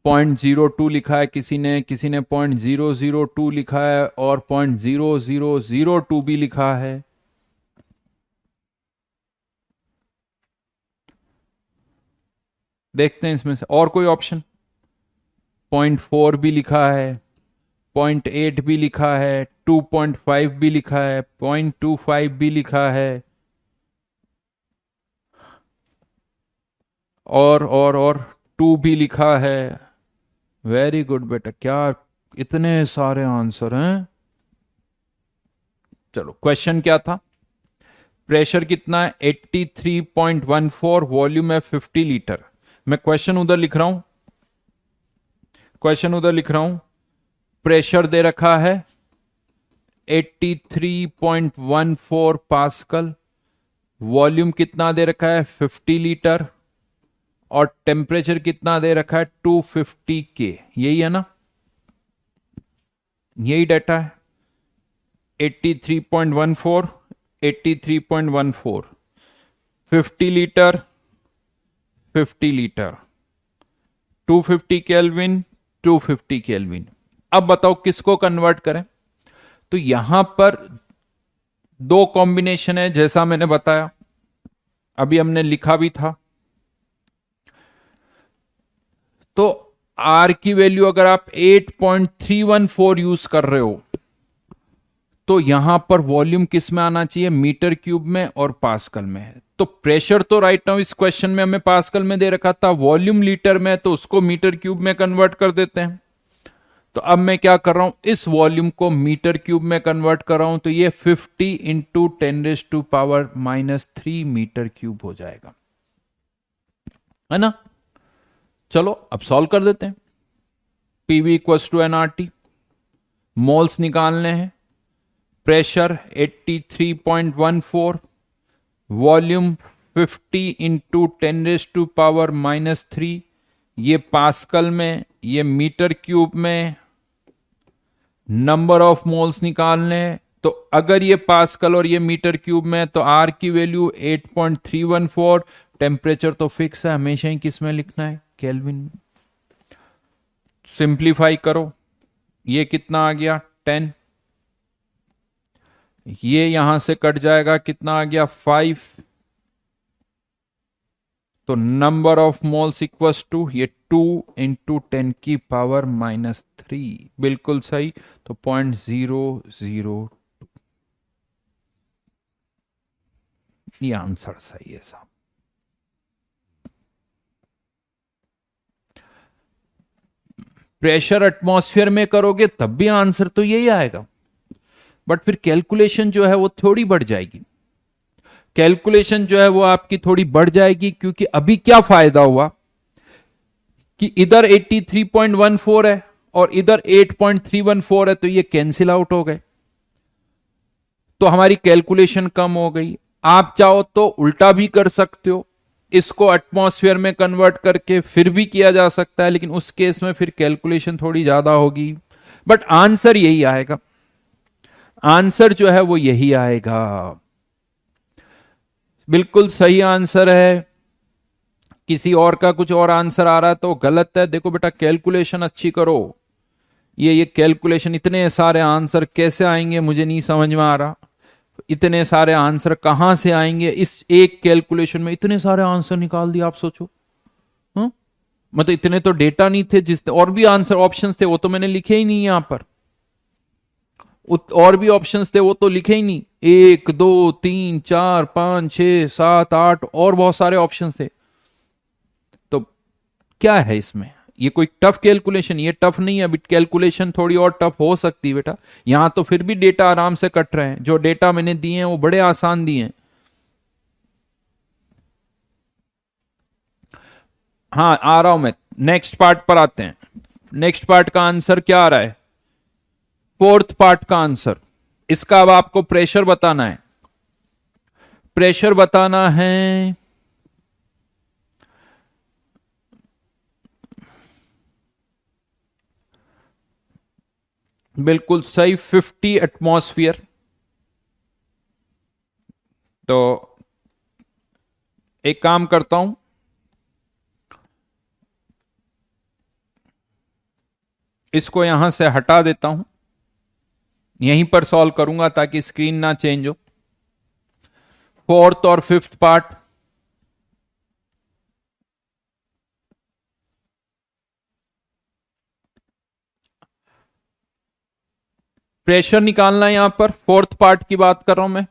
0.02 लिखा है किसी ने 0.002 लिखा है और 0.0002 भी लिखा है। देखते हैं इसमें से और कोई ऑप्शन। 0.4 भी लिखा है, 0.8 भी लिखा है, 2.5 भी लिखा है, 0.25 भी लिखा है, और 2 भी लिखा है। वेरी गुड बेटा, क्या इतने सारे आंसर हैं। चलो क्वेश्चन क्या था? प्रेशर कितना है? 83.14, वॉल्यूम है 50 लीटर। मैं क्वेश्चन उधर लिख रहा हूं, प्रेशर दे रखा है 83.14 पास्कल, वॉल्यूम कितना दे रखा है 50 लीटर, और टेम्परेचर कितना दे रखा है 250 के। यही है ना, यही डाटा है। 83.14, 83.14, 50 लीटर, 50 लीटर, 250 केल्विन, 250 केल्विन। अब बताओ किसको कन्वर्ट करें? तो यहां पर दो कॉम्बिनेशन है, जैसा मैंने बताया, अभी हमने लिखा भी था। तो आर की वैल्यू अगर आप 8.314 यूज कर रहे हो तो यहां पर वॉल्यूम किस में आना चाहिए? मीटर क्यूब में और पास्कल में है। तो प्रेशर तो राइट नाउ इस क्वेश्चन में हमें पास्कल में दे रखा था, वॉल्यूम लीटर में, तो उसको मीटर क्यूब में कन्वर्ट कर देते हैं। तो अब मैं क्या कर रहा हूं, इस वॉल्यूम को मीटर क्यूब में कन्वर्ट कर रहा हूं, तो ये 50 इंटू 10⁻³ मीटर क्यूब हो जाएगा, है ना। चलो अब सॉल्व कर देते हैं। PV equals to NRT, moles निकालने हैं। प्रेशर 83.14, वॉल्यूम 50 इंटू 10⁻³ ये पास्कल में, ये मीटर क्यूब में। नंबर ऑफ मोल्स निकालने हैं, तो अगर ये पास्कल और ये मीटर क्यूब में तो आर की वैल्यू 8.314, टेम्परेचर तो फिक्स है, हमेशा ही किस में लिखना है? केल्विन में। सिंप्लीफाई करो, ये कितना आ गया 10, ये यहां से कट जाएगा, कितना आ गया 5। तो number of moles equals to ये 2 इंटू 10⁻³ बिल्कुल सही। तो 0.002 ये आंसर सही है साहब। प्रेशर एटमॉस्फेयर में करोगे तब भी आंसर तो यही आएगा, बट फिर कैलकुलेशन जो है वो थोड़ी बढ़ जाएगी। कैलकुलेशन जो है वो आपकी थोड़ी बढ़ जाएगी, क्योंकि अभी क्या फायदा हुआ कि इधर 83.14 है और इधर 8.314 है, तो ये कैंसिल आउट हो गए, तो हमारी कैलकुलेशन कम हो गई। आप चाहो तो उल्टा भी कर सकते हो, इसको एटमॉस्फेयर में कन्वर्ट करके फिर भी किया जा सकता है, लेकिन उस केस में फिर कैलकुलेशन थोड़ी ज्यादा होगी, बट आंसर यही आएगा। आंसर जो है वो यही आएगा, बिल्कुल सही आंसर है। किसी और का कुछ और आंसर आ रहा है तो गलत है। देखो बेटा, कैलकुलेशन अच्छी करो। ये कैलकुलेशन, इतने सारे आंसर कैसे आएंगे मुझे नहीं समझ में आ रहा। इतने सारे आंसर कहां से आएंगे? इस एक कैलकुलेशन में इतने सारे आंसर निकाल दिए, आप सोचो। हाँ, मतलब इतने तो डेटा नहीं थे, जिस और भी आंसर ऑप्शंस थे वो तो मैंने लिखे ही नहीं यहां पर। और भी ऑप्शंस थे वो तो लिखे ही नहीं। 1 2 3 4 5 6 7 8 और बहुत सारे ऑप्शंस थे। तो क्या है इसमें? ये कोई टफ कैलकुलेशन? ये टफ नहीं है। अभी कैलकुलेशन थोड़ी और टफ हो सकती है बेटा, यहां तो फिर भी डेटा आराम से कट रहे हैं। जो डेटा मैंने दिए हैं वो बड़े आसान दिए हैं। हाँ, आ रहा हूं मैं, नेक्स्ट पार्ट पर आते हैं। नेक्स्ट पार्ट का आंसर क्या आ रहा है? फोर्थ पार्ट का आंसर। इसका अब आपको प्रेशर बताना है। प्रेशर बताना है, बिल्कुल सही, 50 एटमॉस्फियर। तो एक काम करता हूं, इसको यहां से हटा देता हूं, यहीं पर सॉल्व करूंगा ताकि स्क्रीन ना चेंज हो। फोर्थ और फिफ्थ पार्ट, प्रेशर निकालना है यहां पर, फोर्थ पार्ट की बात कर रहा हूं मैं।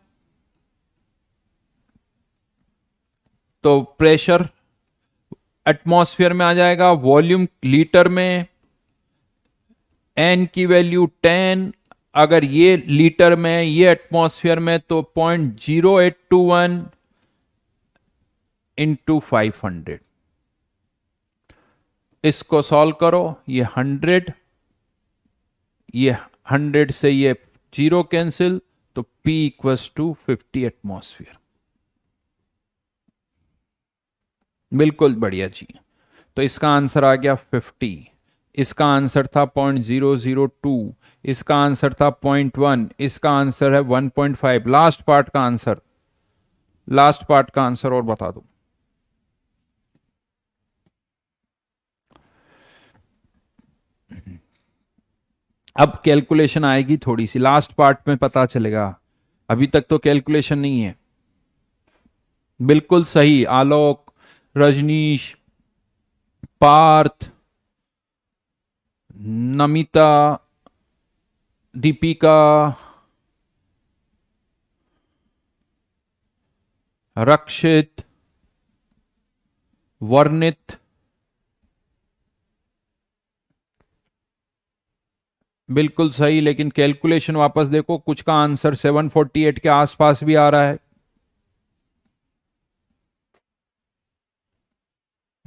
तो प्रेशर एटमॉस्फेयर में आ जाएगा, वॉल्यूम लीटर में, एन की वैल्यू 10, अगर ये लीटर में ये एटमॉस्फेयर में तो 0.0821 इंटू 500। इसको सॉल्व करो, ये 100, ये 100 से ये 0 कैंसिल, तो P इक्वल्स टू 50 एटमॉस्फेयर। बिल्कुल बढ़िया जी। तो इसका आंसर आ गया 50, इसका आंसर था 0.002, इसका आंसर था 0.1, इसका आंसर है 1.5। लास्ट पार्ट का आंसर, लास्ट पार्ट का आंसर और बता दो। अब कैलकुलेशन आएगी थोड़ी सी, लास्ट पार्ट में पता चलेगा, अभी तक तो कैलकुलेशन नहीं है। बिल्कुल सही, आलोक, रजनीश, पार्थ, नमिता, दीपिका, रक्षित, वर्णित, बिल्कुल सही। लेकिन कैलकुलेशन वापस देखो, कुछ का आंसर 748 के आसपास भी आ रहा है,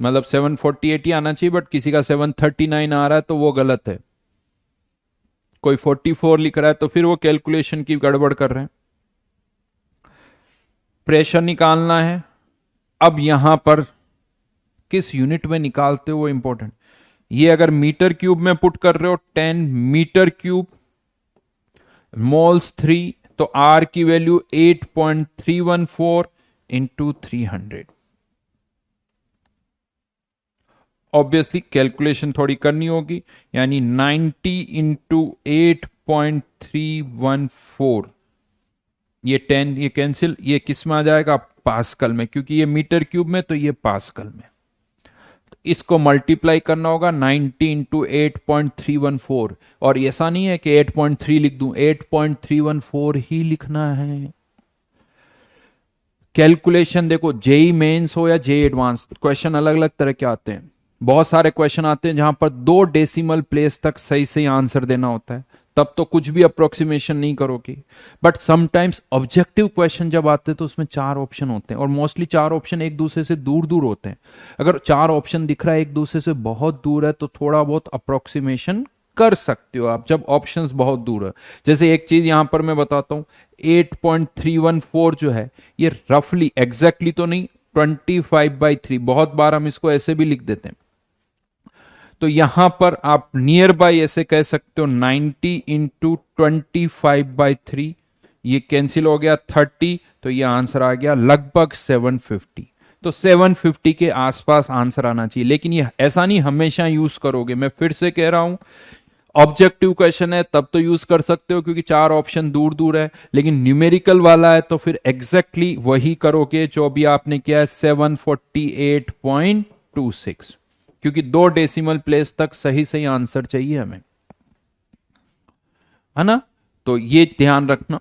मतलब 748 ही आना चाहिए, बट किसी का 739 आ रहा है तो वो गलत है। कोई 44 लिख रहा है तो फिर वो कैलकुलेशन की गड़बड़ कर रहे हैं। प्रेशर निकालना है। अब यहां पर किस यूनिट में निकालते हो वो इंपॉर्टेंट। ये अगर मीटर क्यूब में पुट कर रहे हो 10 मीटर क्यूब, मोल्स 3, तो आर की वैल्यू 8.314 इंटू 300। ऑब्वियसली कैलकुलेशन थोड़ी करनी होगी, यानी 90 इंटू 8.314, ये 10 ये कैंसिल, ये किस में आ जाएगा, पास्कल में, क्योंकि ये मीटर क्यूब में तो ये पास्कल में। तो इसको मल्टीप्लाई करना होगा 90 इंटू 8.314, और ऐसा नहीं है कि 8.3 लिख दूं, 8.314 ही लिखना है। कैलकुलेशन देखो, जेई मेंस हो या जेई एडवांस, क्वेश्चन अलग अलग तरह के आते हैं। बहुत सारे क्वेश्चन आते हैं जहां पर 2 डेसिमल प्लेस तक सही सही आंसर देना होता है, तब तो कुछ भी अप्रोक्सीमेशन नहीं करोगे। बट समटाइम्स ऑब्जेक्टिव क्वेश्चन जब आते हैं तो उसमें 4 ऑप्शन होते हैं, और मोस्टली 4 ऑप्शन एक दूसरे से दूर दूर होते हैं। अगर 4 ऑप्शन दिख रहा है एक दूसरे से बहुत दूर है तो थोड़ा बहुत अप्रोक्सीमेशन कर सकते हो आप, जब ऑप्शंस बहुत दूर है। जैसे एक चीज यहां पर मैं बताता हूं, 8.314 जो है ये रफली, एग्जैक्टली तो नहीं, 25/3, बहुत बार हम इसको ऐसे भी लिख देते हैं। तो यहां पर आप नियर बाय ऐसे कह सकते हो 90 इंटू 25/3, ये कैंसिल हो गया 30, तो ये आंसर आ गया लगभग 750। तो 750 के आसपास आंसर आना चाहिए। लेकिन ये ऐसा नहीं हमेशा यूज करोगे, मैं फिर से कह रहा हूं, ऑब्जेक्टिव क्वेश्चन है तब तो यूज कर सकते हो क्योंकि 4 ऑप्शन दूर दूर है, लेकिन न्यूमेरिकल वाला है तो फिर एग्जैक्टली वही करोगे जो अभी आपने किया है, 748.26, क्योंकि 2 डेसिमल प्लेस तक सही सही आंसर चाहिए हमें, है ना। तो ये ध्यान रखना।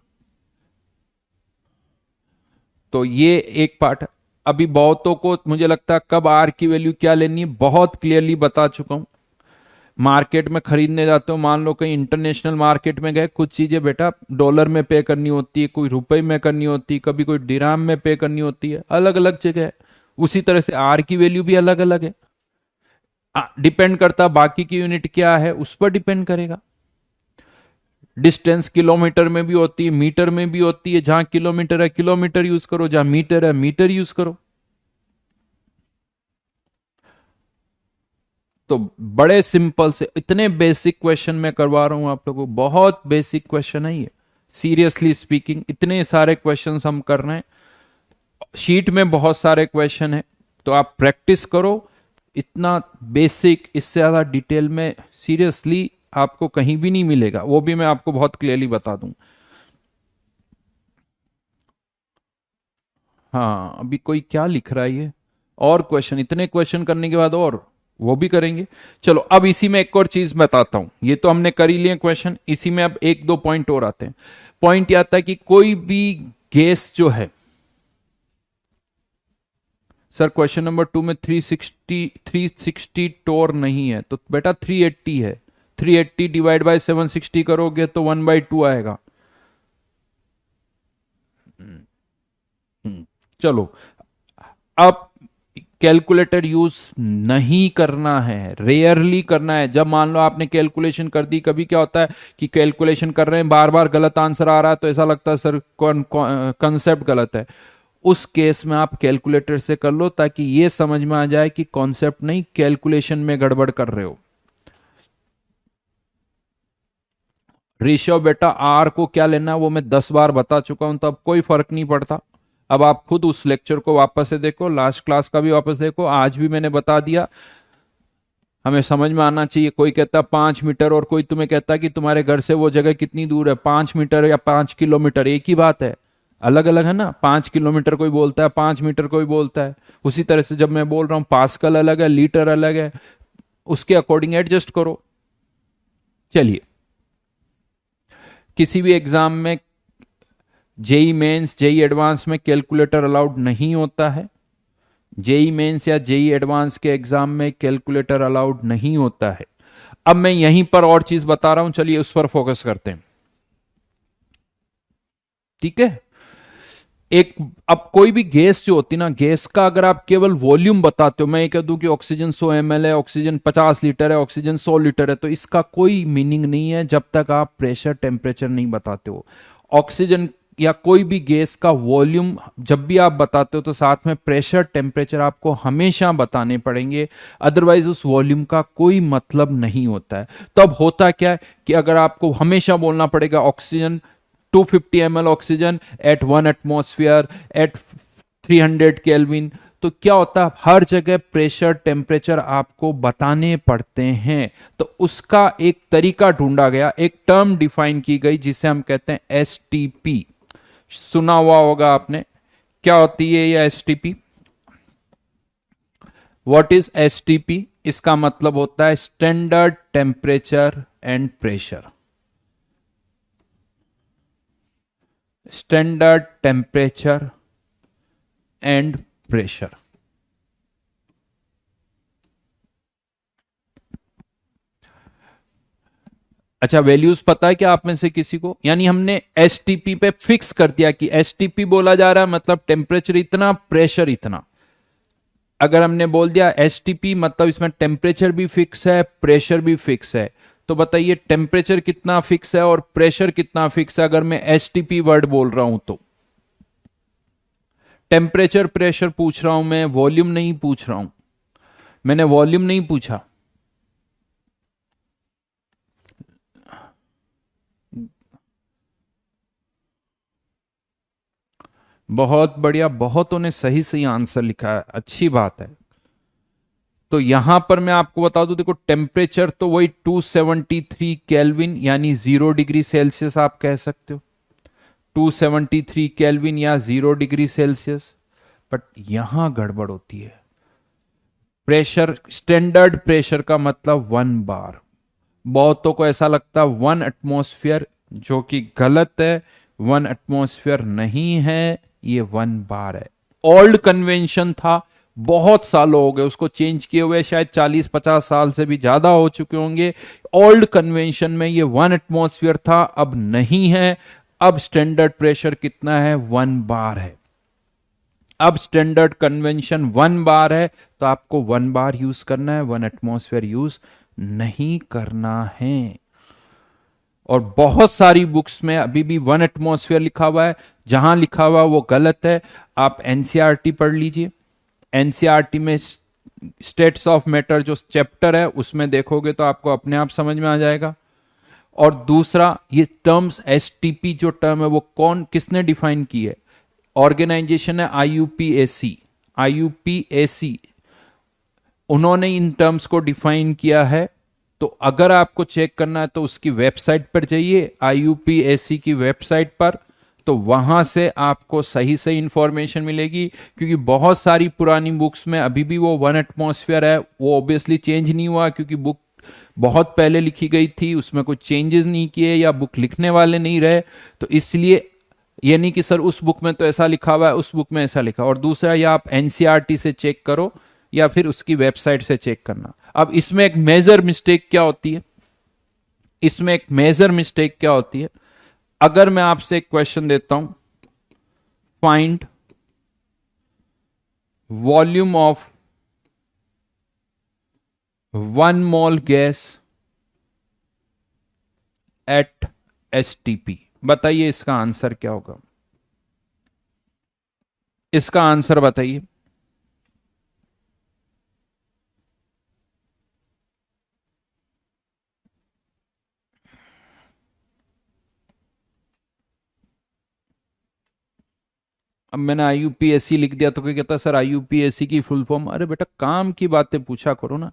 तो ये एक पार्ट है। अभी बहुतों को मुझे लगता है कब आर की वैल्यू क्या लेनी है बहुत क्लियरली बता चुका हूं। मार्केट में खरीदने जाते हो, मान लो कहीं इंटरनेशनल मार्केट में गए, कुछ चीजें बेटा डॉलर में पे करनी होती है, कोई रुपए में करनी होती है, कभी कोई डिराम में पे करनी होती है, अलग अलग जगह है। उसी तरह से आर की वैल्यू भी अलग अलग है, डिपेंड करता बाकी की यूनिट क्या है उस पर डिपेंड करेगा। डिस्टेंस किलोमीटर में भी होती है, मीटर में भी होती है, जहां किलोमीटर है किलोमीटर यूज करो, जहां मीटर है मीटर यूज करो। तो बड़े सिंपल से इतने बेसिक क्वेश्चन मैं करवा रहा हूं आप लोगों को, बहुत बेसिक क्वेश्चन है ये, सीरियसली स्पीकिंग इतने सारे क्वेश्चंस हम कर रहे हैं, शीट में बहुत सारे क्वेश्चन है, तो आप प्रैक्टिस करो। इतना बेसिक, इससे ज्यादा डिटेल में सीरियसली आपको कहीं भी नहीं मिलेगा, वो भी मैं आपको बहुत क्लियरली बता दूं। हाँ, अभी कोई क्या लिख रहा है ये, और क्वेश्चन, इतने क्वेश्चन करने के बाद और वो भी करेंगे। चलो अब इसी में एक और चीज बताता हूं, ये तो हमने कर ही लिए क्वेश्चन, इसी में अब एक दो पॉइंट और आते हैं। पॉइंट ये आता है कि कोई भी गैस जो है, सर क्वेश्चन नंबर 2 में 360 टोर नहीं है, तो बेटा 380 है। 380 डिवाइड बाय 760 करोगे तो 1/2 आएगा। चलो, अब कैलकुलेटर यूज नहीं करना है, रेयरली करना है। जब मान लो आपने कैलकुलेशन कर दी, कभी क्या होता है कि कैलकुलेशन कर रहे हैं, बार बार गलत आंसर आ रहा है, तो ऐसा लगता है सर कॉन्सेप्ट गलत है। उस केस में आप कैलकुलेटर से कर लो, ताकि ये समझ में आ जाए कि कॉन्सेप्ट नहीं, कैलकुलेशन में गड़बड़ कर रहे हो। रेशियो बेटा आर को क्या लेना है वो मैं 10 बार बता चुका हूं, तो अब कोई फर्क नहीं पड़ता। अब आप खुद उस लेक्चर को वापस से देखो, लास्ट क्लास का भी वापस देखो, आज भी मैंने बता दिया। हमें समझ में आना चाहिए। कोई कहता है 5 मीटर, और कोई तुम्हें कहता है कि तुम्हारे घर से वो जगह कितनी दूर है, 5 मीटर या 5 किलोमीटर, एक ही बात है, अलग अलग है ना। 5 किलोमीटर कोई बोलता है, 5 मीटर कोई बोलता है। उसी तरह से जब मैं बोल रहा हूं पास्कल अलग है, लीटर अलग है, उसके अकॉर्डिंग एडजस्ट करो। चलिए, किसी भी एग्जाम में, जेई मेंस, जेई एडवांस में कैलकुलेटर अलाउड नहीं होता है। जेई मेंस या जेई एडवांस के एग्जाम में कैलकुलेटर अलाउड नहीं होता है। अब मैं यहीं पर और चीज बता रहा हूं, चलिए उस पर फोकस करते हैं। ठीक है, एक, अब कोई भी गैस जो होती है ना, गैस का अगर आप केवल वॉल्यूम बताते हो, मैं ये कह दूं कि ऑक्सीजन 100 ml है, ऑक्सीजन 50 लीटर है, ऑक्सीजन 100 लीटर है, तो इसका कोई मीनिंग नहीं है जब तक आप प्रेशर टेम्परेचर नहीं बताते हो। ऑक्सीजन या कोई भी गैस का वॉल्यूम जब भी आप बताते हो, तो साथ में प्रेशर टेम्परेचर आपको हमेशा बताने पड़ेंगे, अदरवाइज उस वॉल्यूम का कोई मतलब नहीं होता है। तो अब होता क्या है कि अगर आपको हमेशा बोलना पड़ेगा oxygen 250 ml oxygen at 1 atmosphere at 300 kelvin, तो क्या होता है, हर जगह प्रेशर टेम्परेचर आपको बताने पड़ते हैं। तो उसका एक तरीका ढूंढा गया, एक टर्म डिफाइन की गई जिसे हम कहते हैं एसटीपी। सुना हुआ होगा आपने, क्या होती है ये एसटीपी? What is STP? इसका मतलब होता है standard temperature and pressure. Standard temperature and pressure. अच्छा, वैल्यूज पता है क्या आप में से किसी को? यानी हमने एसटीपी पे फिक्स कर दिया कि एसटीपी बोला जा रहा है मतलब टेम्परेचर इतना, प्रेशर इतना। अगर हमने बोल दिया एसटीपी मतलब इसमें टेम्परेचर भी फिक्स है, प्रेशर भी फिक्स है, तो बताइए टेम्परेचर कितना फिक्स है और प्रेशर कितना फिक्स है अगर मैं एसटीपी वर्ड बोल रहा हूं तो? टेम्परेचर प्रेशर पूछ रहा हूं मैं, वॉल्यूम नहीं पूछ रहा हूं। मैंने वॉल्यूम नहीं पूछा। बहुत बढ़िया, बहुतों ने सही सही आंसर लिखा है, अच्छी बात है। तो यहां पर मैं आपको बता दूं, देखो टेम्परेचर तो वही 273 केल्विन यानी 0 डिग्री सेल्सियस आप कह सकते हो, 273 केल्विन या 0 डिग्री सेल्सियस। बट यहां गड़बड़ होती है। प्रेशर, स्टैंडर्ड प्रेशर का मतलब 1 बार। बहुतों को ऐसा लगता है 1 एटमॉस्फेयर, जो कि गलत है। 1 एटमॉस्फेयर नहीं है, ये 1 बार है। ओल्ड कन्वेंशन था, बहुत सालों हो गए उसको चेंज किए हुए, शायद 40-50 साल से भी ज्यादा हो चुके होंगे। ओल्ड कन्वेंशन में ये 1 एटमॉस्फेयर था, अब नहीं है। अब स्टैंडर्ड प्रेशर कितना है? 1 बार है। अब स्टैंडर्ड कन्वेंशन 1 बार है, तो आपको 1 बार यूज करना है, 1 एटमॉस्फेयर यूज नहीं करना है। और बहुत सारी बुक्स में अभी भी 1 एटमॉस्फेयर लिखा हुआ है, जहां लिखा हुआ वो गलत है। आप एनसीईआरटी पढ़ लीजिए, एनसीईआरटी में स्टेट्स ऑफ मैटर जो चैप्टर है उसमें देखोगे तो आपको अपने आप समझ में आ जाएगा। और दूसरा, ये टर्म्स एसटीपी जो टर्म है वो कौन, किसने डिफाइन की है? ऑर्गेनाइजेशन है आईयूपीएसी। आईयूपीएसी, उन्होंने इन टर्म्स को डिफाइन किया है। तो अगर आपको चेक करना है तो उसकी वेबसाइट पर जाइए, IUPAC की वेबसाइट पर, तो वहां से आपको सही सही इंफॉर्मेशन मिलेगी। क्योंकि बहुत सारी पुरानी बुक्स में अभी भी वो 1 एटमॉस्फेयर है, वो ऑब्वियसली चेंज नहीं हुआ क्योंकि बुक बहुत पहले लिखी गई थी, उसमें कुछ चेंजेस नहीं किए या बुक लिखने वाले नहीं रहे, तो इसलिए ये नहीं कि सर उस बुक में तो ऐसा लिखा हुआ है, उस बुक में ऐसा लिखा। और दूसरा, या आप NCERT से चेक करो या फिर उसकी वेबसाइट से चेक करना। अब इसमें एक मेजर मिस्टेक क्या होती है, इसमें एक मेजर मिस्टेक क्या होती है, अगर मैं आपसे एक क्वेश्चन देता हूं, find volume of 1 mole gas at STP, बताइए इसका आंसर क्या होगा, इसका आंसर बताइए। अब मैंने IUPAC लिख दिया तो कोई कहता सर IUPAC की फुल फॉर्म, अरे बेटा काम की बातें पूछा करो ना।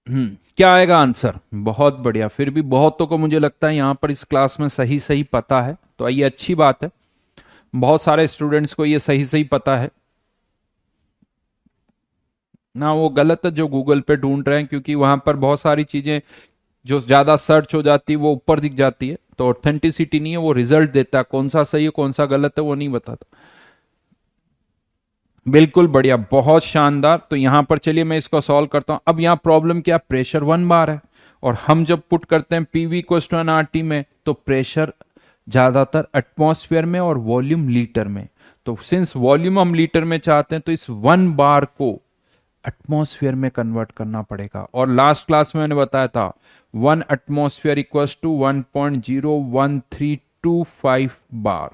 क्या आएगा आंसर, बहुत बढ़िया, फिर भी बहुतों को मुझे लगता है यहां पर इस क्लास में सही सही पता है, तो ये अच्छी बात है, बहुत सारे स्टूडेंट्स को ये सही सही पता है ना। वो गलत है जो गूगल पे ढूंढ रहे हैं, क्योंकि वहां पर बहुत सारी चीजें जो ज्यादा सर्च हो जाती है वो ऊपर दिख जाती है, तो ऑथेंटिसिटी नहीं है, वो रिजल्ट देता है, कौन सा सही है कौन सा गलत है वो नहीं बताता। बिल्कुल बढ़िया, बहुत शानदार। तो यहां पर चलिए मैं इसको सॉल्व करता हूं। अब यहां प्रॉब्लम क्या, प्रेशर 1 बार है, और हम जब पुट करते हैं PV क्वेश्चन RT में, तो प्रेशर ज्यादातर एटमॉस्फेयर में और वॉल्यूम लीटर में। तो सिंस वॉल्यूम हम लीटर में चाहते हैं तो इस 1 बार को एटमॉस्फेयर में कन्वर्ट करना पड़ेगा। और लास्ट क्लास में मैंने बताया था 1 एटमॉस्फेयर इक्वल्स टू 1.01325 बार।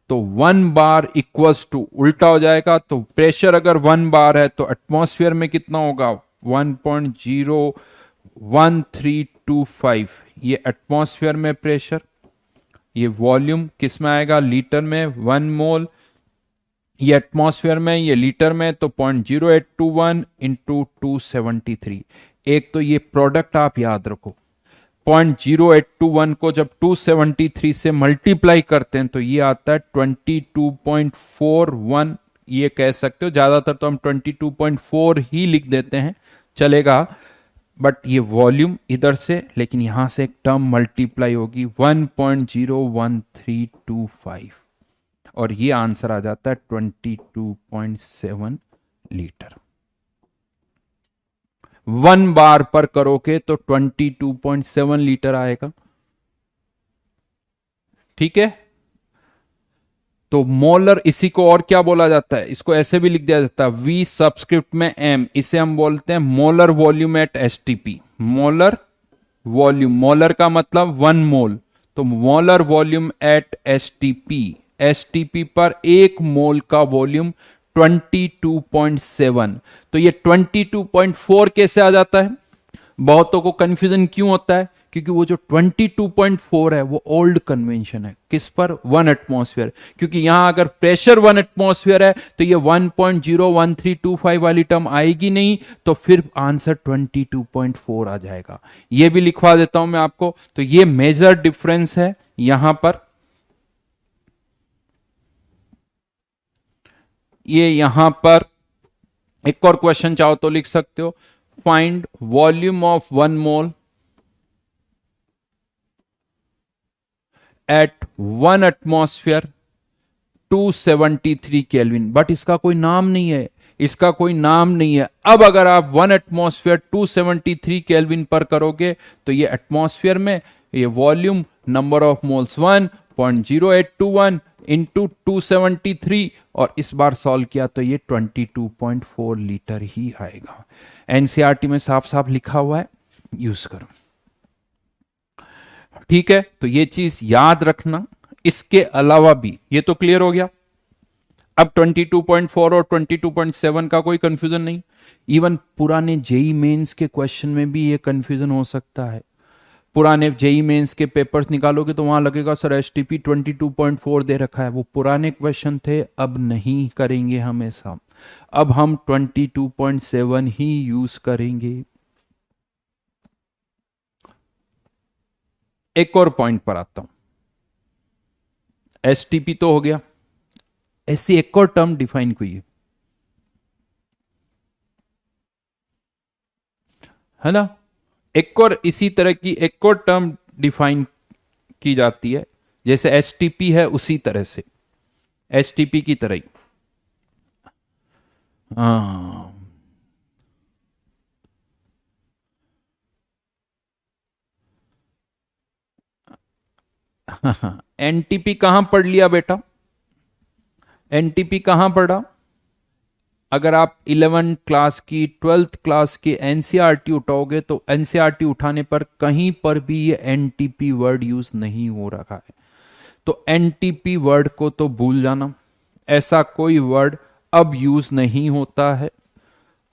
तो 1 बार इक्वल्स टू उल्टा हो जाएगा, तो प्रेशर अगर 1 बार है तो एटमॉस्फेयर में कितना होगा, 1.01325, ये एटमॉस्फेयर में प्रेशर, ये वॉल्यूम किस में आएगा, लीटर में, 1 मोल, ये एटमॉस्फेयर में, ये लीटर में, तो 0.0821 इंटू 273। एक तो ये प्रोडक्ट आप याद रखो, 0.0821 को जब 273 से मल्टीप्लाई करते हैं तो ये आता है 22.41, ये कह सकते हो, ज्यादातर तो हम 22.4 ही लिख देते हैं, चलेगा, बट ये वॉल्यूम इधर से, लेकिन यहां से एक टर्म मल्टीप्लाई होगी 1.01325, और ये आंसर आ जाता है 22.7 लीटर। 1 बार पर करोगे तो 22.7 लीटर आएगा, ठीक है। तो मोलर, इसी को और क्या बोला जाता है, इसको ऐसे भी लिख दिया जाता है V सबस्क्रिप्ट में M, इसे हम बोलते हैं molar volume at STP। Molar volume, molar का मतलब 1 मोल, तो मोलर वॉल्यूम एट STP पर 1 मोल का वॉल्यूम 22.7। तो ये 22.4 कैसे आ जाता है, बहुतों को कंफ्यूजन क्यों होता है, क्योंकि वो जो 22.4 है वो ओल्ड कन्वेंशन है, किस पर, 1 एटमॉस्फेयर। क्योंकि यहां अगर प्रेशर 1 एटमॉस्फेयर है तो ये 1.01325 वाली टर्म आएगी नहीं, तो फिर आंसर 22.4 आ जाएगा। ये भी लिखवा देता हूं मैं आपको। तो ये मेजर डिफरेंस है यहां पर, ये यहां पर एक और क्वेश्चन चाहो तो लिख सकते हो, find volume of 1 mole at 1 atmosphere 273 kelvin, but इसका कोई नाम नहीं है, इसका कोई नाम नहीं है। अब अगर आप 1 एटमॉस्फेयर 273 केल्विन पर करोगे तो ये एटमॉस्फेयर में, ये volume, number of moles 1.0821 into 273, और इस बार सॉल्व किया तो ये 22.4 लीटर ही आएगा। NCERT में साफ साफ लिखा हुआ है, यूज करो, ठीक है। तो ये चीज याद रखना। इसके अलावा भी, ये तो क्लियर हो गया। अब 22.4 और 22.7 का कोई कंफ्यूजन नहीं। इवन पुराने जेई मेंस के क्वेश्चन में भी ये कंफ्यूजन हो सकता है। पुराने जेई मेंस के पेपर्स निकालोगे तो वहां लगेगा सर STP 22.4 दे रखा है, वो पुराने क्वेश्चन थे, अब नहीं करेंगे हम ऐसा, अब हम 22.7 ही यूज करेंगे। एक और पॉइंट पर आता हूं। एसटीपी तो हो गया, ऐसी एक और टर्म डिफाइन हुई है ना, एक और इसी तरह की एक और टर्म डिफाइन की जाती है, जैसे एसटीपी है उसी तरह से, एसटीपी की तरह ही। हाँ, एनटीपी कहां पढ़ लिया बेटा, एनटीपी कहां पढ़ा? अगर आप 11th क्लास की 12th क्लास की एनसीईआरटी उठाओगे तो एनसीईआरटी उठाने पर कहीं पर भी ये एनटीपी वर्ड यूज नहीं हो रखा है। तो एनटीपी वर्ड को तो भूल जाना, ऐसा कोई वर्ड अब यूज नहीं होता है।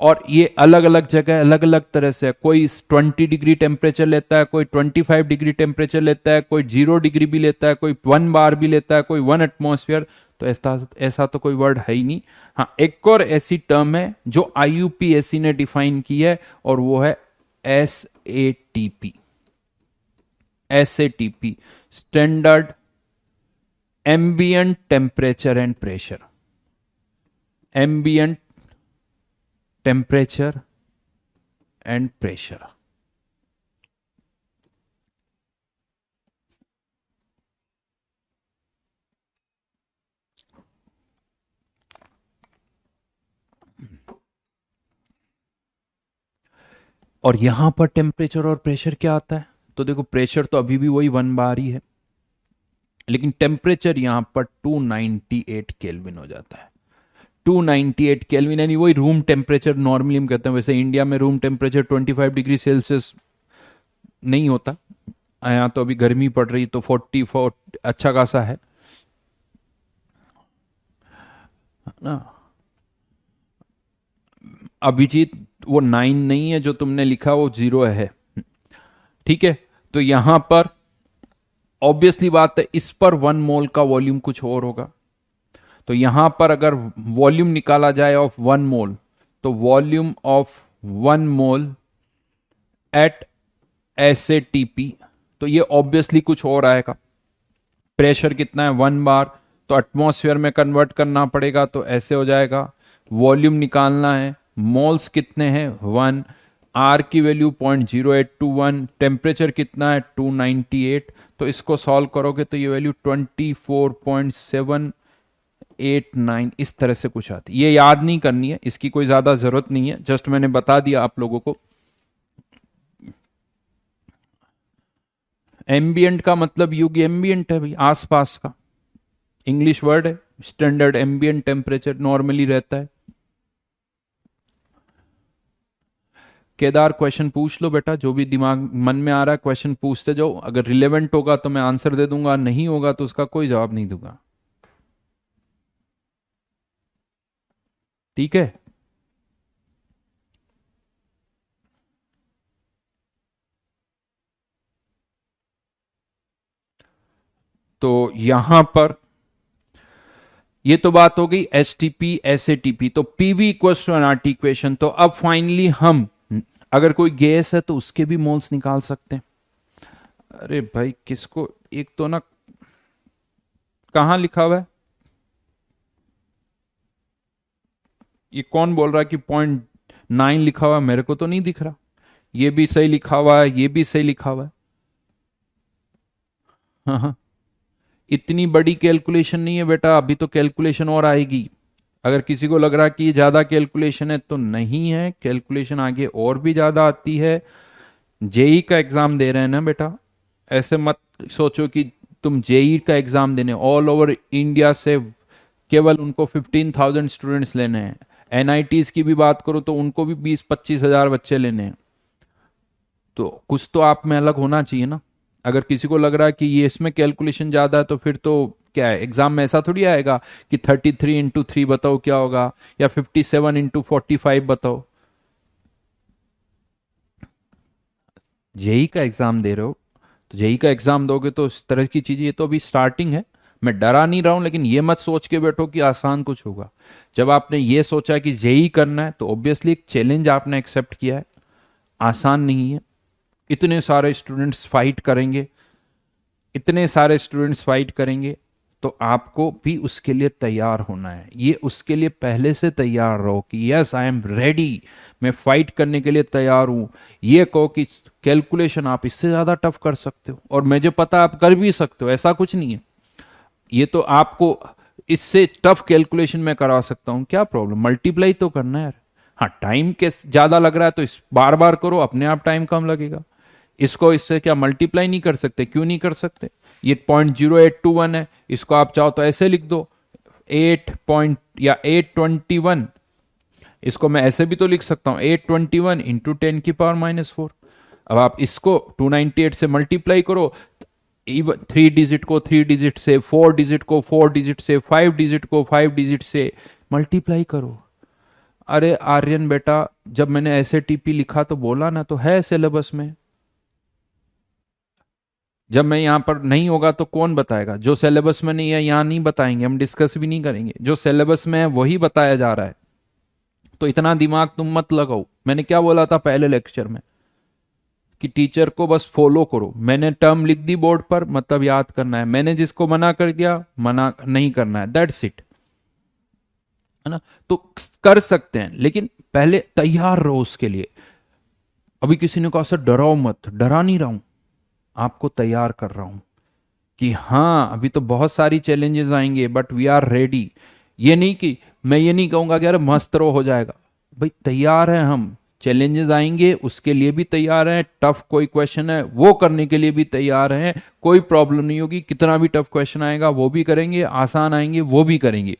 और ये अलग अलग जगह अलग अलग तरह से है, कोई 20 डिग्री टेम्परेचर लेता है, कोई 25 डिग्री टेम्परेचर लेता है, कोई 0 डिग्री भी लेता है, कोई 1 बार भी लेता है, कोई 1 एटमॉस्फेयर। तो ऐसा ऐसा तो कोई वर्ड है ही नहीं। हाँ, एक और ऐसी टर्म है जो आईयूपीएसी ने डिफाइन की है, और वो है SATP. SATP standard ambient temperature and pressure, ambient temperature and pressure. और यहां पर टेम्परेचर और प्रेशर क्या आता है? तो देखो, प्रेशर तो अभी भी वही 1 बार ही है, लेकिन टेम्परेचर यहां पर 298 केल्विन हो जाता है। 298 केल्विन यानी वही रूम टेम्परेचर, नॉर्मली हम कहते हैं, वैसे इंडिया में रूम टेम्परेचर 25 डिग्री सेल्सियस नहीं होता, यहाँ तो अभी गर्मी पड़ रही तो 44 अच्छा खासा है ना। अभिजीत, वो 9 नहीं है जो तुमने लिखा, वो 0 है, ठीक है। तो यहां पर ऑब्वियसली बात है, इस पर 1 मोल का वॉल्यूम कुछ और होगा। तो यहां पर अगर वॉल्यूम निकाला जाए ऑफ 1 मोल, तो वॉल्यूम ऑफ 1 मोल एट एसएटीपी, तो ये ऑब्वियसली कुछ और आएगा। प्रेशर कितना है? 1 बार, तो एटमॉस्फेयर में कन्वर्ट करना पड़ेगा, तो ऐसे हो जाएगा। वॉल्यूम निकालना है, मोल्स कितने हैं? 1, आर की वैल्यू 0.0821, टेम्परेचर कितना है? 298। तो इसको सॉल्व करोगे तो ये वैल्यू 24.789 इस तरह से कुछ आती है। ये याद नहीं करनी है, इसकी कोई ज्यादा जरूरत नहीं है, जस्ट मैंने बता दिया आप लोगों को। एम्बियंट का मतलब युग एम्बियंट है भाई, आसपास का इंग्लिश वर्ड है। स्टैंडर्ड एम्बियंट टेम्परेचर नॉर्मली रहता है। केदार, क्वेश्चन पूछ लो बेटा, जो भी दिमाग मन में आ रहा है क्वेश्चन पूछते जाओ, अगर रिलेवेंट होगा तो मैं आंसर दे दूंगा, नहीं होगा तो उसका कोई जवाब नहीं दूंगा, ठीक है। तो यहां पर ये तो बात हो गई S T P S A T P. तो PV equals to NRT equation. तो अब फाइनली हम अगर कोई गैस है तो उसके भी मोल्स निकाल सकते हैं। अरे भाई, किसको एक तो ना, कहां लिखा हुआ है? ये कौन बोल रहा है कि 0.9 लिखा हुआ है? मेरे को तो नहीं दिख रहा। ये भी सही लिखा हुआ है, ये भी सही लिखा हुआ है। हाँ हाँ, इतनी बड़ी कैलकुलेशन नहीं है बेटा, अभी तो कैलकुलेशन और आएगी। अगर किसी को लग रहा है कि ये ज्यादा कैलकुलेशन है, तो नहीं है, कैलकुलेशन आगे और भी ज्यादा आती है। जेई का एग्जाम दे रहे हैं ना बेटा, ऐसे मत सोचो कि तुम जेई का एग्जाम देने, ऑल ओवर इंडिया से केवल उनको 15,000 स्टूडेंट्स लेने हैं। एनआईटीज की भी बात करो तो उनको भी 20-25 हजार बच्चे लेने हैं। तो कुछ तो आप में अलग होना चाहिए ना। अगर किसी को लग रहा है कि ये इसमें कैलकुलेशन ज्यादा है, तो फिर तो क्या है, एग्जाम में ऐसा थोड़ी आएगा कि 33 × 3 बताओ क्या होगा, या 57 × 45 बताओ। जेई का एग्जाम दे रहे हो तो जेई का एग्जाम दोगे तो इस तरह की चीजें, ये तो अभी स्टार्टिंग है। मैं डरा नहीं रहा हूं, लेकिन ये मत सोच के बैठो कि आसान कुछ होगा। जब आपने ये सोचा कि जेई करना है, तो ऑब्वियसली एक चैलेंज आपने एक्सेप्ट किया है, आसान नहीं है। इतने सारे स्टूडेंट्स फाइट करेंगे, इतने सारे स्टूडेंट्स फाइट करेंगे, तो आपको भी उसके लिए तैयार होना है। ये उसके लिए पहले से तैयार रहो कि यस आई एम रेडी, मैं फाइट करने के लिए तैयार हूं। ये कहो कि कैलकुलेशन आप इससे ज्यादा टफ कर सकते हो, और मुझे पता आप कर भी सकते हो, ऐसा कुछ नहीं है। ये तो आपको इससे टफ कैलकुलेशन में करा सकता हूं, क्या प्रॉब्लम, मल्टीप्लाई तो करना है यार। हाँ, टाइम के ज्यादा लग रहा है तो इस बार बार करो, अपने आप टाइम कम लगेगा। इसको इससे क्या मल्टीप्लाई नहीं कर सकते, क्यों नहीं कर सकते? ये 0.0821 है, इसको आप चाहो तो ऐसे लिख दो 8 पॉइंट या 821, इसको मैं ऐसे भी तो लिख सकता हूं 821 इंटू 10⁻⁻⁴। अब आप इसको 298 से मल्टीप्लाई करो, 3 डिजिट को 3 डिजिट से, 4 डिजिट को 4 डिजिट से, 5 डिजिट को 5 डिजिट से मल्टीप्लाई करो। अरे आर्यन बेटा, जब मैंने ऐसे टीपी लिखा तो बोला ना, तो है सिलेबस में। जब मैं यहां पर नहीं होगा तो कौन बताएगा? जो सिलेबस में नहीं है यहां नहीं बताएंगे, हम डिस्कस भी नहीं करेंगे। जो सिलेबस में है वही बताया जा रहा है, तो इतना दिमाग तुम मत लगाओ। मैंने क्या बोला था पहले लेक्चर में कि टीचर को बस फॉलो करो। मैंने टर्म लिख दी बोर्ड पर, मतलब याद करना है। मैंने जिसको मना कर दिया, मना नहीं करना है, दैट्स इट, है ना। तो कर सकते हैं, लेकिन पहले तैयार रहो उसके लिए। अभी किसी ने कहा सर डराओ मत, डरा नहीं रहा हूं, आपको तैयार कर रहा हूं कि हाँ अभी तो बहुत सारी चैलेंजेस आएंगे, बट वी आर रेडी। ये नहीं कि मैं ये नहीं कहूंगा कि यार मस्त रहो हो जाएगा, भाई तैयार है हम। चैलेंजेस आएंगे उसके लिए भी तैयार हैं, टफ कोई क्वेश्चन है वो करने के लिए भी तैयार हैं, कोई प्रॉब्लम नहीं होगी। कितना भी टफ क्वेश्चन आएगा वो भी करेंगे, आसान आएंगे वो भी करेंगे,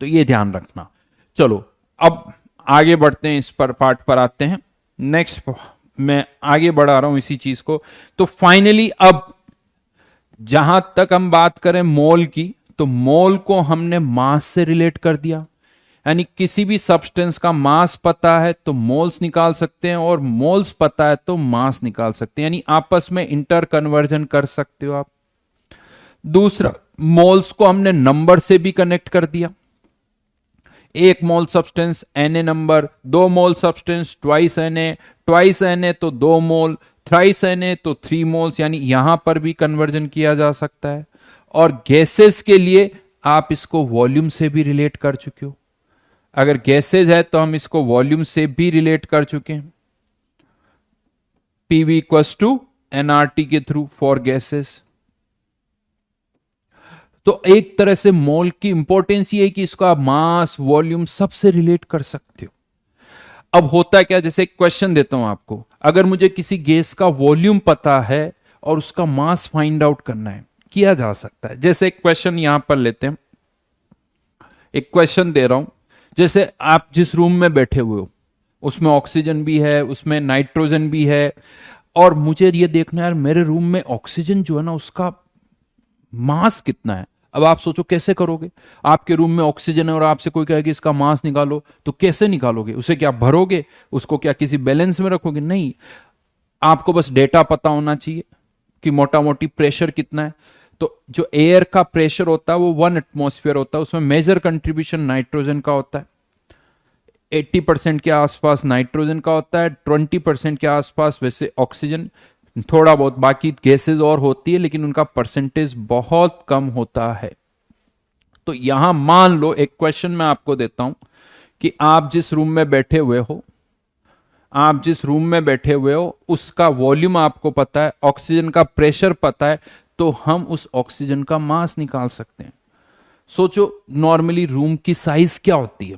तो ये ध्यान रखना। चलो अब आगे बढ़ते हैं, इस पर पार्ट पर आते हैं। नेक्स्ट मैं आगे बढ़ा रहा हूं इसी चीज को। तो फाइनली अब जहां तक हम बात करें मोल की, तो मोल को हमने मास से रिलेट कर दिया, यानी किसी भी सब्सटेंस का मास पता है तो मोल्स निकाल सकते हैं, और मोल्स पता है तो मास निकाल सकते हैं, यानी आपस में इंटर कन्वर्जन कर सकते हो आप। दूसरा, मोल्स को हमने नंबर से भी कनेक्ट कर दिया। 1 mole substance Na number, 2 mole substance twice Na, twice Na तो 2 मोल, थ्राइस Na तो 3 मोल्स, यानी यहां पर भी कन्वर्जन किया जा सकता है। और गैसेस के लिए आप इसको वॉल्यूम से भी रिलेट कर चुके हो। अगर गैसेज है तो हम इसको वॉल्यूम से भी रिलेट कर चुके हैं, PV इक्वल्स टू nRT के थ्रू फॉर गैसेस। तो एक तरह से मोल की इंपॉर्टेंस ये है कि इसको आप मास वॉल्यूम सबसे रिलेट कर सकते हो। अब होता है क्या, जैसे एक क्वेश्चन देता हूं आपको, अगर मुझे किसी गैस का वॉल्यूम पता है और उसका मास फाइंड आउट करना है, किया जा सकता है। जैसे एक क्वेश्चन यहां पर लेते हैं, एक क्वेश्चन दे रहा हूं, जैसे आप जिस रूम में बैठे हुए हो उसमें ऑक्सीजन भी है, उसमें नाइट्रोजन भी है, और मुझे ये देखना है यार मेरे रूम में ऑक्सीजन जो है ना उसका मास कितना है। अब आप सोचो कैसे करोगे, आपके रूम में ऑक्सीजन है और आपसे कोई कहे कि इसका मास निकालो, तो कैसे निकालोगे? उसे क्या भरोगे, उसको क्या किसी बैलेंस में रखोगे? नहीं, आपको बस डेटा पता होना चाहिए कि मोटा मोटी प्रेशर कितना है। तो जो एयर का प्रेशर होता है वो 1 एटमॉस्फेयर होता है, उसमें मेजर कंट्रीब्यूशन नाइट्रोजन का होता है। 80% के आसपास नाइट्रोजन का होता है, 20% के आसपास वैसे ऑक्सीजन, थोड़ा बहुत बाकी गैसेज और होती है, लेकिन उनका परसेंटेज बहुत कम होता है। तो यहां मान लो एक क्वेश्चन मैं आपको देता हूं कि आप जिस रूम में बैठे हुए हो, आप जिस रूम में बैठे हुए हो उसका वॉल्यूम आपको पता है, ऑक्सीजन का प्रेशर पता है, तो हम उस ऑक्सीजन का मास निकाल सकते हैं। सोचो नॉर्मली रूम की साइज क्या होती है,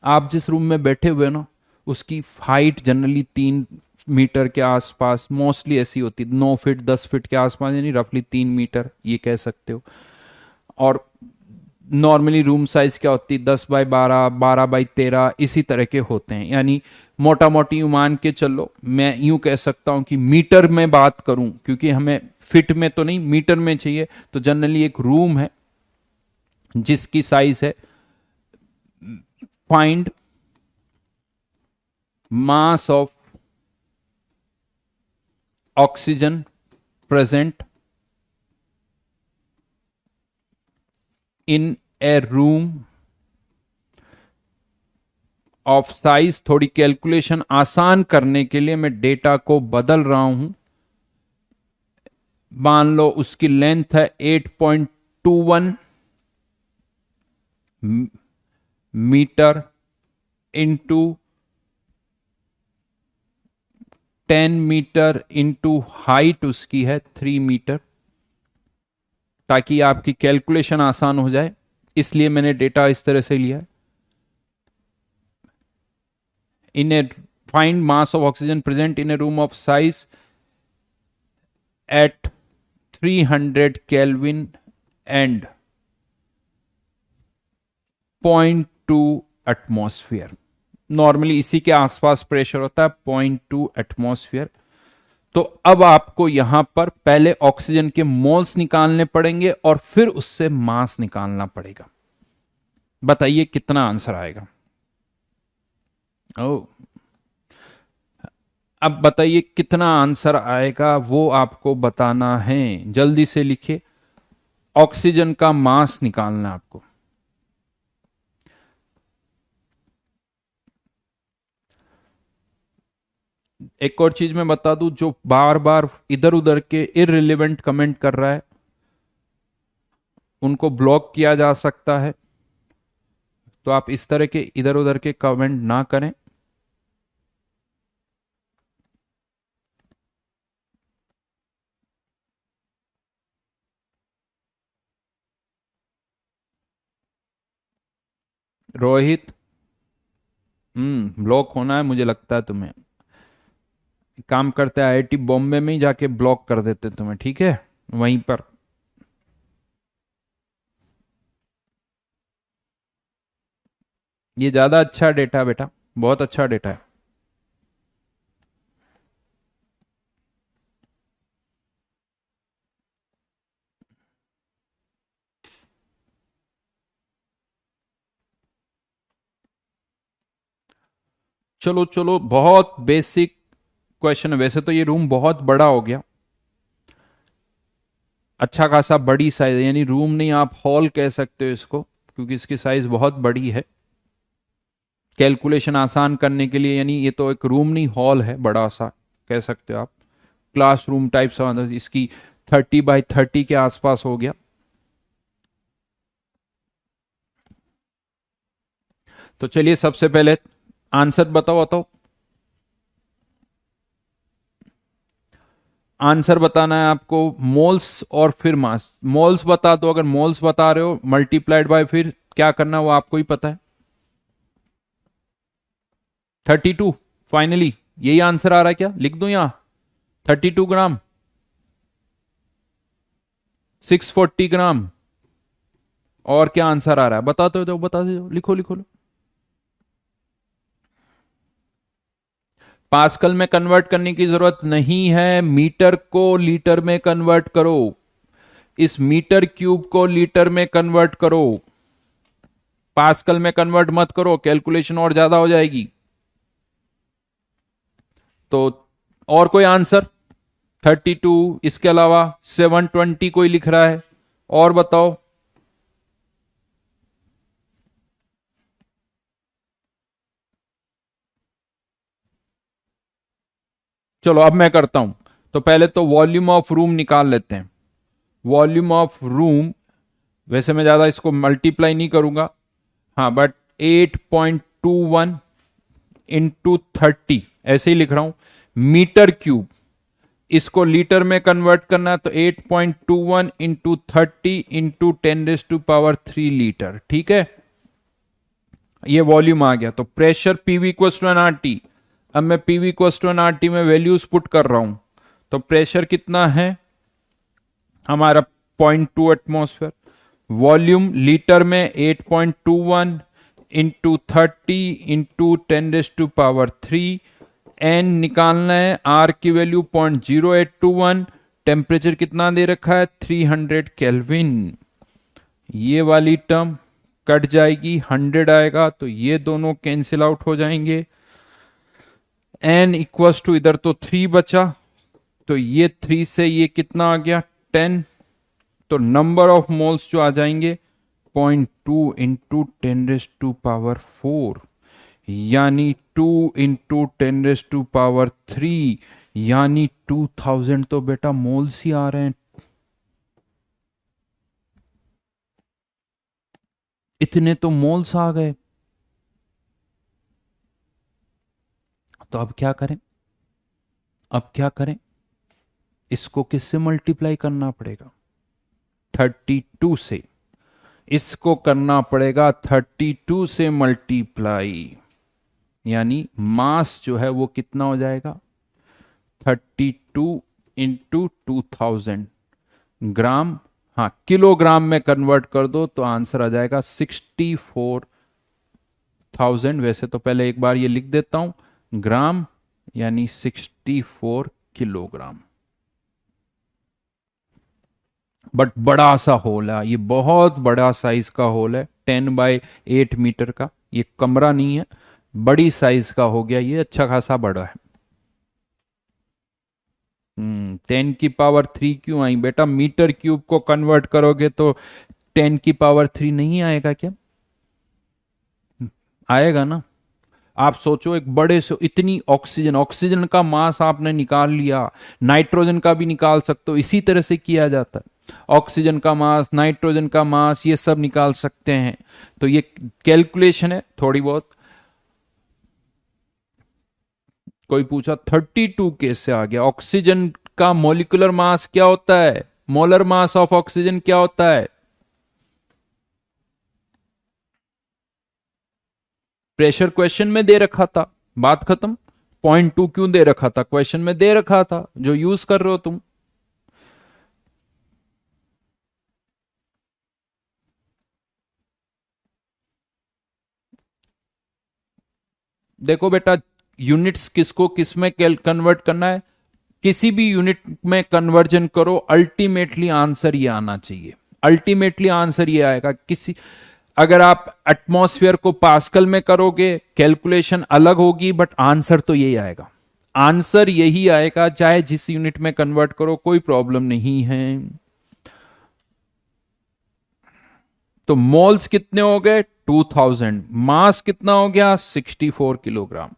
आप जिस रूम में बैठे हुए ना उसकी हाइट जनरली 3 मीटर के आसपास, मोस्टली ऐसी होती है 9 फीट 10 फीट के आसपास, यानी रफली 3 मीटर ये कह सकते हो। और नॉर्मली रूम साइज क्या होती है 10 बाई 12, 12 बाई 13, इसी तरह के होते हैं। यानी मोटा मोटी मान के चलो, मैं यूं कह सकता हूं कि मीटर में बात करूं, क्योंकि हमें फिट में तो नहीं मीटर में चाहिए। तो जनरली एक रूम है जिसकी साइज है, find mass of oxygen present in a room of size. थोड़ी कैलकुलेशन आसान करने के लिए मैं डेटा को बदल रहा हूं, मान लो उसकी लेंथ है 8.21 metre into 10 metre into height उसकी है 3 मीटर, ताकि आपकी कैलकुलेशन आसान हो जाए, इसलिए मैंने डेटा इस तरह से लिया है। In a find mass of oxygen present in a room of size at 300 kelvin and 0.2 atmosphere. Normally इसी के आसपास प्रेशर होता है 0.2 एटमॉस्फेयर। तो अब आपको यहां पर पहले ऑक्सीजन के मोल्स निकालने पड़ेंगे और फिर उससे मास निकालना पड़ेगा। बताइए कितना आंसर आएगा। ओ, अब बताइए कितना आंसर आएगा, वो आपको बताना है। जल्दी से लिखिए, ऑक्सीजन का मास निकालना है आपको। एक और चीज मैं बता दूं, जो बार बार इधर उधर के इररिलेवेंट कमेंट कर रहा है उनको ब्लॉक किया जा सकता है, तो आप इस तरह के इधर उधर के कमेंट ना करें। रोहित, ब्लॉक होना है मुझे लगता है तुम्हें। काम करते हैं आईआईटी बॉम्बे में ही जाके ब्लॉक कर देते तुम्हें, ठीक है, वहीं पर। ये ज्यादा अच्छा डेटा बेटा, बहुत अच्छा डेटा है। चलो चलो, बहुत बेसिक क्वेश्चन है। वैसे तो ये रूम बहुत बड़ा हो गया, अच्छा खासा बड़ी साइज, यानी रूम नहीं आप हॉल कह सकते हो इसको, क्योंकि इसकी साइज बहुत बड़ी है। कैलकुलेशन आसान करने के लिए, यानी ये तो एक रूम नहीं हॉल है, बड़ा सा कह सकते हो आप, क्लासरूम टाइप सा। इसकी 30 बाई 30 के आसपास हो गया। तो चलिए सबसे पहले आंसर बताओ बताओ। आंसर बताना है आपको, मोल्स और फिर मास। मोल्स बता दो, अगर मोल्स बता रहे हो मल्टीप्लाइड बाय फिर क्या करना वो आपको ही पता है। 32 फाइनली यही आंसर आ रहा है क्या? लिख दूं यहां 32 ग्राम, 640 ग्राम। और क्या आंसर आ रहा है बताते हो तो बता दो, लिखो लिखो लो। पास्कल में कन्वर्ट करने की जरूरत नहीं है, मीटर को लीटर में कन्वर्ट करो। इस मीटर क्यूब को लीटर में कन्वर्ट करो, पास्कल में कन्वर्ट मत करो, कैलकुलेशन और ज्यादा हो जाएगी। तो और कोई आंसर? 32, इसके अलावा 720 कोई लिख रहा है, और बताओ। चलो अब मैं करता हूं। तो पहले तो वॉल्यूम ऑफ रूम निकाल लेते हैं। वॉल्यूम ऑफ रूम, वैसे मैं ज्यादा इसको मल्टीप्लाई नहीं करूंगा, हाँ, बट 8.21 इंटू 30 ऐसे ही लिख रहा हूं, मीटर क्यूब। इसको लीटर में कन्वर्ट करना है तो 8.21 इंटू 30 इंटू 10⁻³ लीटर, ठीक है। ये वॉल्यूम आ गया। तो pressure PV equals to NRT. अब मैं पीवी इक्वल्स टू एनआरटी में वैल्यूज पुट कर रहा हूं। तो प्रेशर कितना है हमारा? 0.2 एटमॉस्फेयर। वॉल्यूम लीटर में 8.21 इंटू 30 इंटू 10⁻³ एन निकालना है, आर की वैल्यू 0.0821। टेम्परेचर कितना दे रखा है? 300 केल्विन। ये वाली टर्म कट जाएगी, 100 आएगा, तो ये दोनों कैंसिल आउट हो जाएंगे। एन इक्वल्स टू, इधर तो 3 बचा, तो ये 3 से ये कितना आ गया? 10। तो नंबर ऑफ मोल्स जो आ जाएंगे 0.2 इंटू 10⁻⁴, यानी 2 इंटू 10⁻³ यानी 2000। तो बेटा मोल्स ही आ रहे हैं, इतने तो मोल्स आ गए। तो अब क्या करें? अब क्या करें? इसको किससे मल्टीप्लाई करना पड़ेगा? 32 से। इसको करना पड़ेगा 32 से मल्टीप्लाई। यानी मास जो है वो कितना हो जाएगा? 32 इंटू 2000 ग्राम। हाँ, किलोग्राम में कन्वर्ट कर दो तो आंसर आ जाएगा 64,000। वैसे तो पहले एक बार ये लिख देता हूं, ग्राम यानी 64 किलोग्राम। बट बड़ा सा होल है ये, बहुत बड़ा साइज का होल है, 10 बाई 8 मीटर का। ये कमरा नहीं है, बड़ी साइज का हो गया ये, अच्छा खासा बड़ा है। 10 की पावर 3 क्यों आई बेटा? मीटर क्यूब को कन्वर्ट करोगे तो 10 की पावर 3 नहीं आएगा क्या? आएगा ना। आप सोचो, एक बड़े से इतनी ऑक्सीजन, ऑक्सीजन का मास आपने निकाल लिया, नाइट्रोजन का भी निकाल सकते हो, इसी तरह से किया जाता है। ऑक्सीजन का मास, नाइट्रोजन का मास, ये सब निकाल सकते हैं। तो ये कैलकुलेशन है थोड़ी बहुत। कोई पूछा 32 कैसे आ गया? ऑक्सीजन का मोलिकुलर मास क्या होता है? मोलर मास ऑफ ऑक्सीजन क्या होता है? प्रेशर क्वेश्चन में दे रखा था, बात खत्म। 0.2 क्यों दे रखा था? क्वेश्चन में दे रखा था, जो यूज कर रहे हो तुम। देखो बेटा, यूनिट्स किसको किस में कन्वर्ट करना है, किसी भी यूनिट में कन्वर्जन करो, अल्टीमेटली आंसर ये आना चाहिए। अल्टीमेटली आंसर ये आएगा। किसी, अगर आप एटमॉस्फेयर को पास्कल में करोगे, कैलकुलेशन अलग होगी, बट आंसर तो यही आएगा। आंसर यही आएगा, चाहे जिस यूनिट में कन्वर्ट करो, कोई प्रॉब्लम नहीं है। तो मोल्स कितने हो गए? 2000। मास कितना हो गया? 64 किलोग्राम।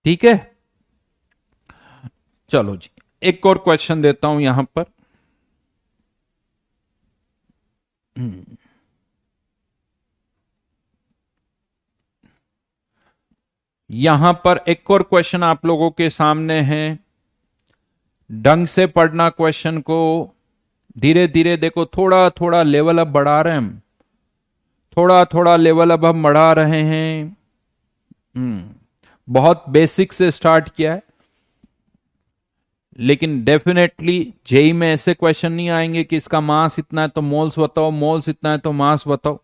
ठीक है, चलो जी, एक और क्वेश्चन देता हूं यहां पर। यहां पर एक और क्वेश्चन आप लोगों के सामने है। ढंग से पढ़ना क्वेश्चन को, धीरे धीरे देखो, थोड़ा थोड़ा लेवल अप बढ़ा रहे हैं हम, थोड़ा थोड़ा लेवल अब हम बढ़ा रहे हैं। बहुत बेसिक से स्टार्ट किया है, लेकिन डेफिनेटली जेई में ऐसे क्वेश्चन नहीं आएंगे कि इसका मास इतना है तो मोल्स बताओ, मोल्स इतना है तो मास बताओ।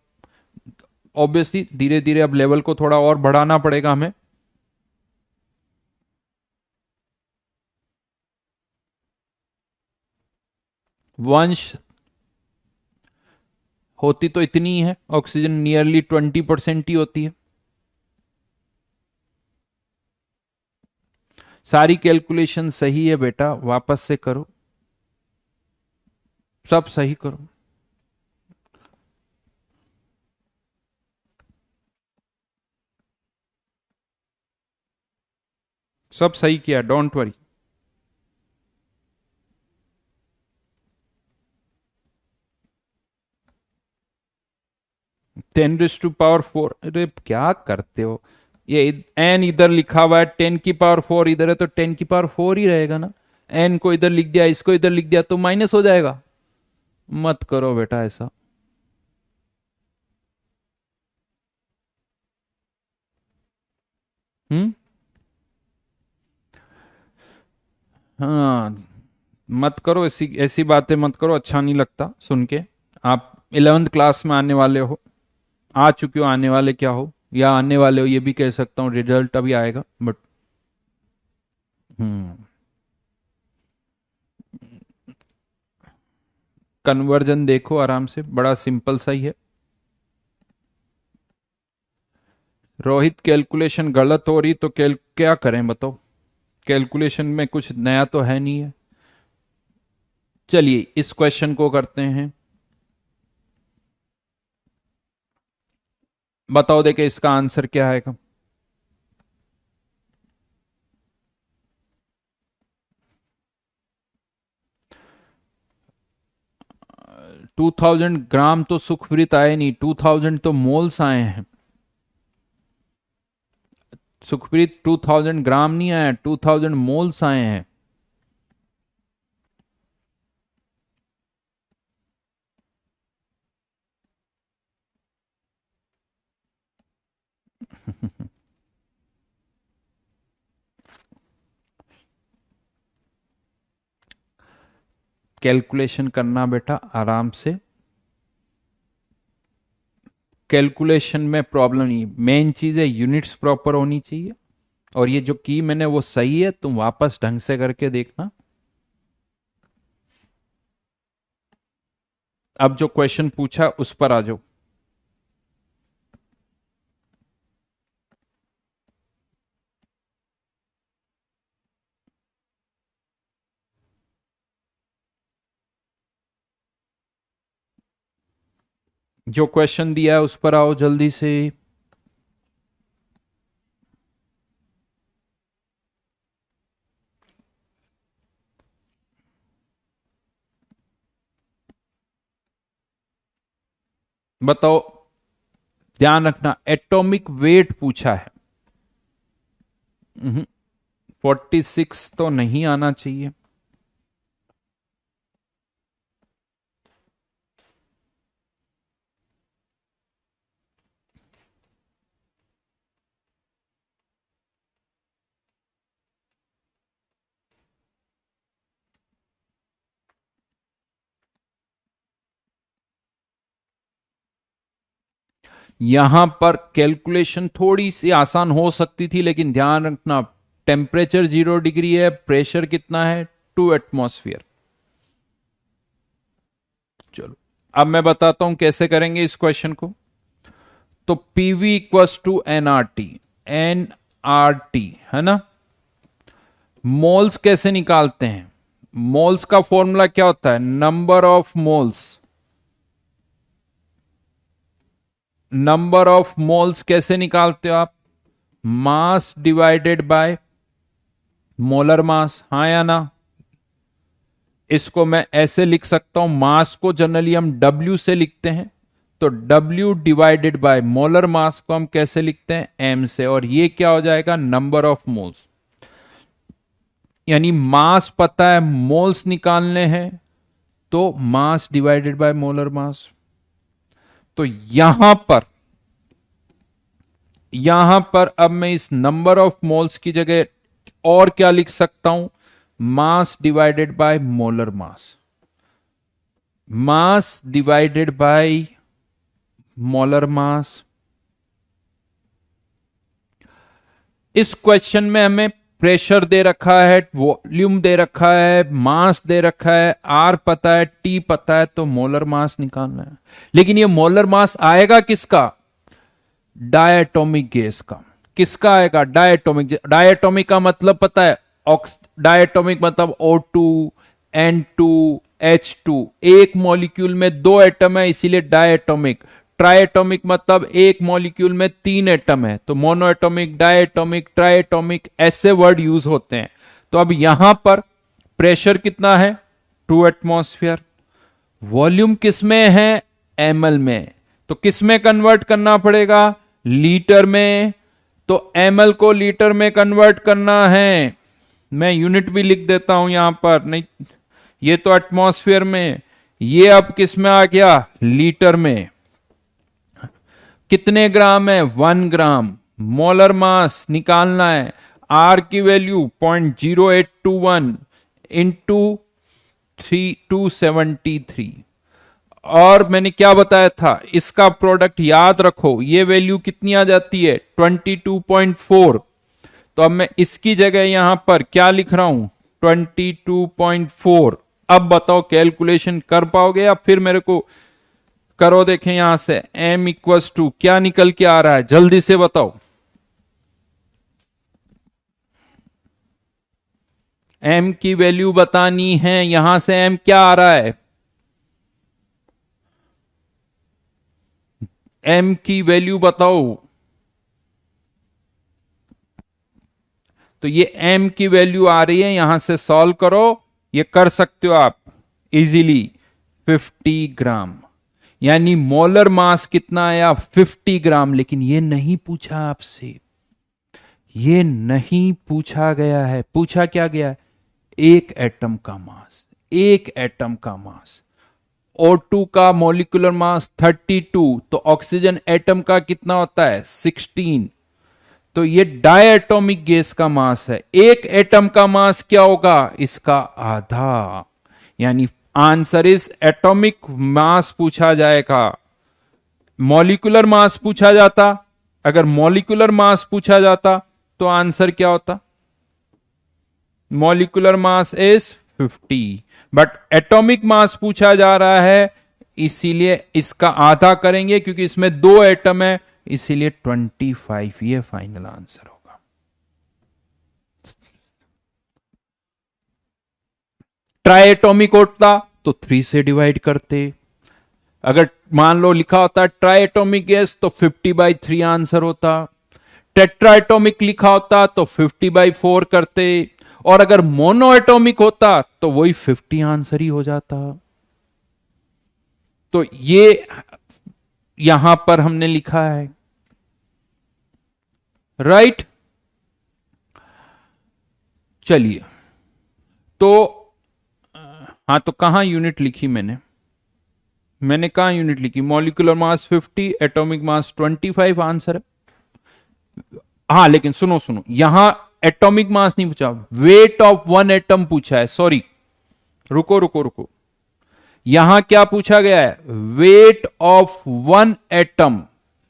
ऑब्वियसली धीरे धीरे अब लेवल को थोड़ा और बढ़ाना पड़ेगा हमें। वंश होती तो इतनी ही है, ऑक्सीजन नियरली 20% ही होती है। सारी कैलकुलेशन सही है बेटा, वापस से करो, सब सही करो। सब सही किया, डोंट वरी। 10⁴, अरे क्या करते हो? ये एन इधर लिखा हुआ है, 10⁴ इधर है, तो 10⁴ ही रहेगा ना। एन को इधर लिख दिया, इसको इधर लिख दिया, तो माइनस हो जाएगा। मत करो बेटा ऐसा। हम्म। हाँ, मत करो ऐसी ऐसी बातें मत करो, अच्छा नहीं लगता सुन के। आप 11th क्लास में आने वाले हो, आ चुके हो, आने वाले क्या हो, या आने वाले हो ये भी कह सकता हूँ, रिजल्ट अभी आएगा बट। हम्म। कन्वर्जन देखो आराम से, बड़ा सिंपल सा ही है। रोहित कैलकुलेशन गलत हो रही तो क्या करें बताओ? कैलकुलेशन में कुछ नया तो है नहीं है। चलिए इस क्वेश्चन को करते हैं। बताओ देखे इसका आंसर क्या आएगा। 2000 ग्राम तो सुखप्रीत आए नहीं, 2000 तो मोल्स आए हैं। सुखप्रीत 2000 ग्राम नहीं आया, 2000 मोल्स आए हैं। कैलकुलेशन करना बेटा आराम से, कैलकुलेशन में प्रॉब्लम नहीं, मेन चीज है यूनिट्स प्रॉपर होनी चाहिए। और ये जो की मैंने वो सही है, तुम वापस ढंग से करके देखना। अब जो क्वेश्चन पूछा उस पर आ जाओ। जो क्वेश्चन दिया है उस पर आओ जल्दी से। बताओ, ध्यान रखना एटॉमिक वेट पूछा है। 46 तो नहीं आना चाहिए। यहां पर कैलकुलेशन थोड़ी सी आसान हो सकती थी, लेकिन ध्यान रखना टेम्परेचर 0 डिग्री है, प्रेशर कितना है 2 एटमॉस्फेयर। चलो अब मैं बताता हूं कैसे करेंगे इस क्वेश्चन को। तो PV equals to NRT, NRT है ना। मोल्स कैसे निकालते हैं? मोल्स का फॉर्मूला क्या होता है? Number of moles. Number of moles कैसे निकालते हो आप? Mass divided by molar mass, हाँ या ना। इसको मैं ऐसे लिख सकता हूं, मास को जनरली हम W से लिखते हैं, तो W divided by molar mass को हम कैसे लिखते हैं? M से। और ये क्या हो जाएगा? Number of moles. यानी मास पता है, मोल्स निकालने हैं, तो mass divided by molar mass. तो यहां पर अब मैं इस नंबर ऑफ मोल्स की जगह और क्या लिख सकता हूं? Mass divided by molar mass. Mass divided by molar mass. इस क्वेश्चन में हमें प्रेशर दे रखा है, वॉल्यूम दे रखा है, मास दे रखा है, आर पता है, टी पता है, तो मोलर मास निकालना है। लेकिन ये मोलर मास आएगा किसका? डायटोमिक गैस का। किसका आएगा? डायटोमिक। डायटोमिक का मतलब पता है? डायटोमिक मतलब O2, N2, H2। एक मॉलिक्यूल में 2 एटम है, इसीलिए डायटोमिक। ट्राइएटोमिक मतलब एक मॉलिक्यूल में 3 एटम है, तो मोनोएटोमिक, डायटोमिक, ट्राइएटोमिक, ऐसे वर्ड यूज होते हैं। तो अब यहां पर प्रेशर कितना है? 2 एटमॉस्फेयर। वॉल्यूम किस में है? ml में। तो किस में कन्वर्ट करना पड़ेगा? लीटर में। तो ml को लीटर में कन्वर्ट करना है। मैं यूनिट भी लिख देता हूं यहां पर, नहीं ये तो एटमॉस्फेयर में, ये अब किस में आ गया? लीटर में। कितने ग्राम है? 1 ग्राम। मोलर मास निकालना है, आर की वैल्यू 0.0821 इंटू 273। और मैंने क्या बताया था? इसका प्रोडक्ट याद रखो, ये वैल्यू कितनी आ जाती है? 22.4। तो अब मैं इसकी जगह यहां पर क्या लिख रहा हूं? 22.4। अब बताओ कैलकुलेशन कर पाओगे या फिर मेरे को करो? देखें यहां से m इक्वल्स टू क्या निकल के आ रहा है, जल्दी से बताओ। m की वैल्यू बतानी है, यहां से m क्या आ रहा है? m की वैल्यू बताओ। तो ये m की वैल्यू आ रही है, यहां से सॉल्व करो, ये कर सकते हो आप इजीली। 50 ग्राम, यानी मोलर मास कितना आया 50 ग्राम। लेकिन ये नहीं पूछा आपसे, ये नहीं पूछा गया है। पूछा क्या गया है? एक एटम का मास, एक एटम का मास। O2 का मॉलिक्यूलर मास 32, तो ऑक्सीजन एटम का कितना होता है 16। तो ये डायटोमिक गैस का मास है। एक एटम का मास क्या होगा? इसका आधा। यानी आंसर इज एटॉमिक मास पूछा जाएगा। मॉलिक्यूलर मास पूछा जाता, अगर मॉलिक्यूलर मास पूछा जाता तो आंसर क्या होता? Molecular mass is 50, but atomic mass पूछा जा रहा है, इसीलिए इसका आधा करेंगे, क्योंकि इसमें 2 एटम है, इसीलिए 25 ये फाइनल आंसर होगा। ट्राई एटॉमिक होता तो 3 से डिवाइड करते। अगर मान लो लिखा होता ट्राई एटॉमिक गैस तो 50/3 आंसर होता। टेट्रा एटॉमिक लिखा होता तो 50/4 करते, और अगर मोनो एटॉमिक होता तो वही 50 आंसर ही हो जाता। तो ये यहां पर हमने लिखा है, राइट। चलिए, तो हाँ, तो कहां यूनिट लिखी मैंने कहां यूनिट लिखी? Molecular mass 50, atomic mass 25 answer है। हाँ, लेकिन सुनो सुनो, यहां एटॉमिक मास नहीं पूछा, वेट ऑफ वन एटम पूछा है। सॉरी, रुको रुको रुको, यहां क्या पूछा गया है? Weight of one atom.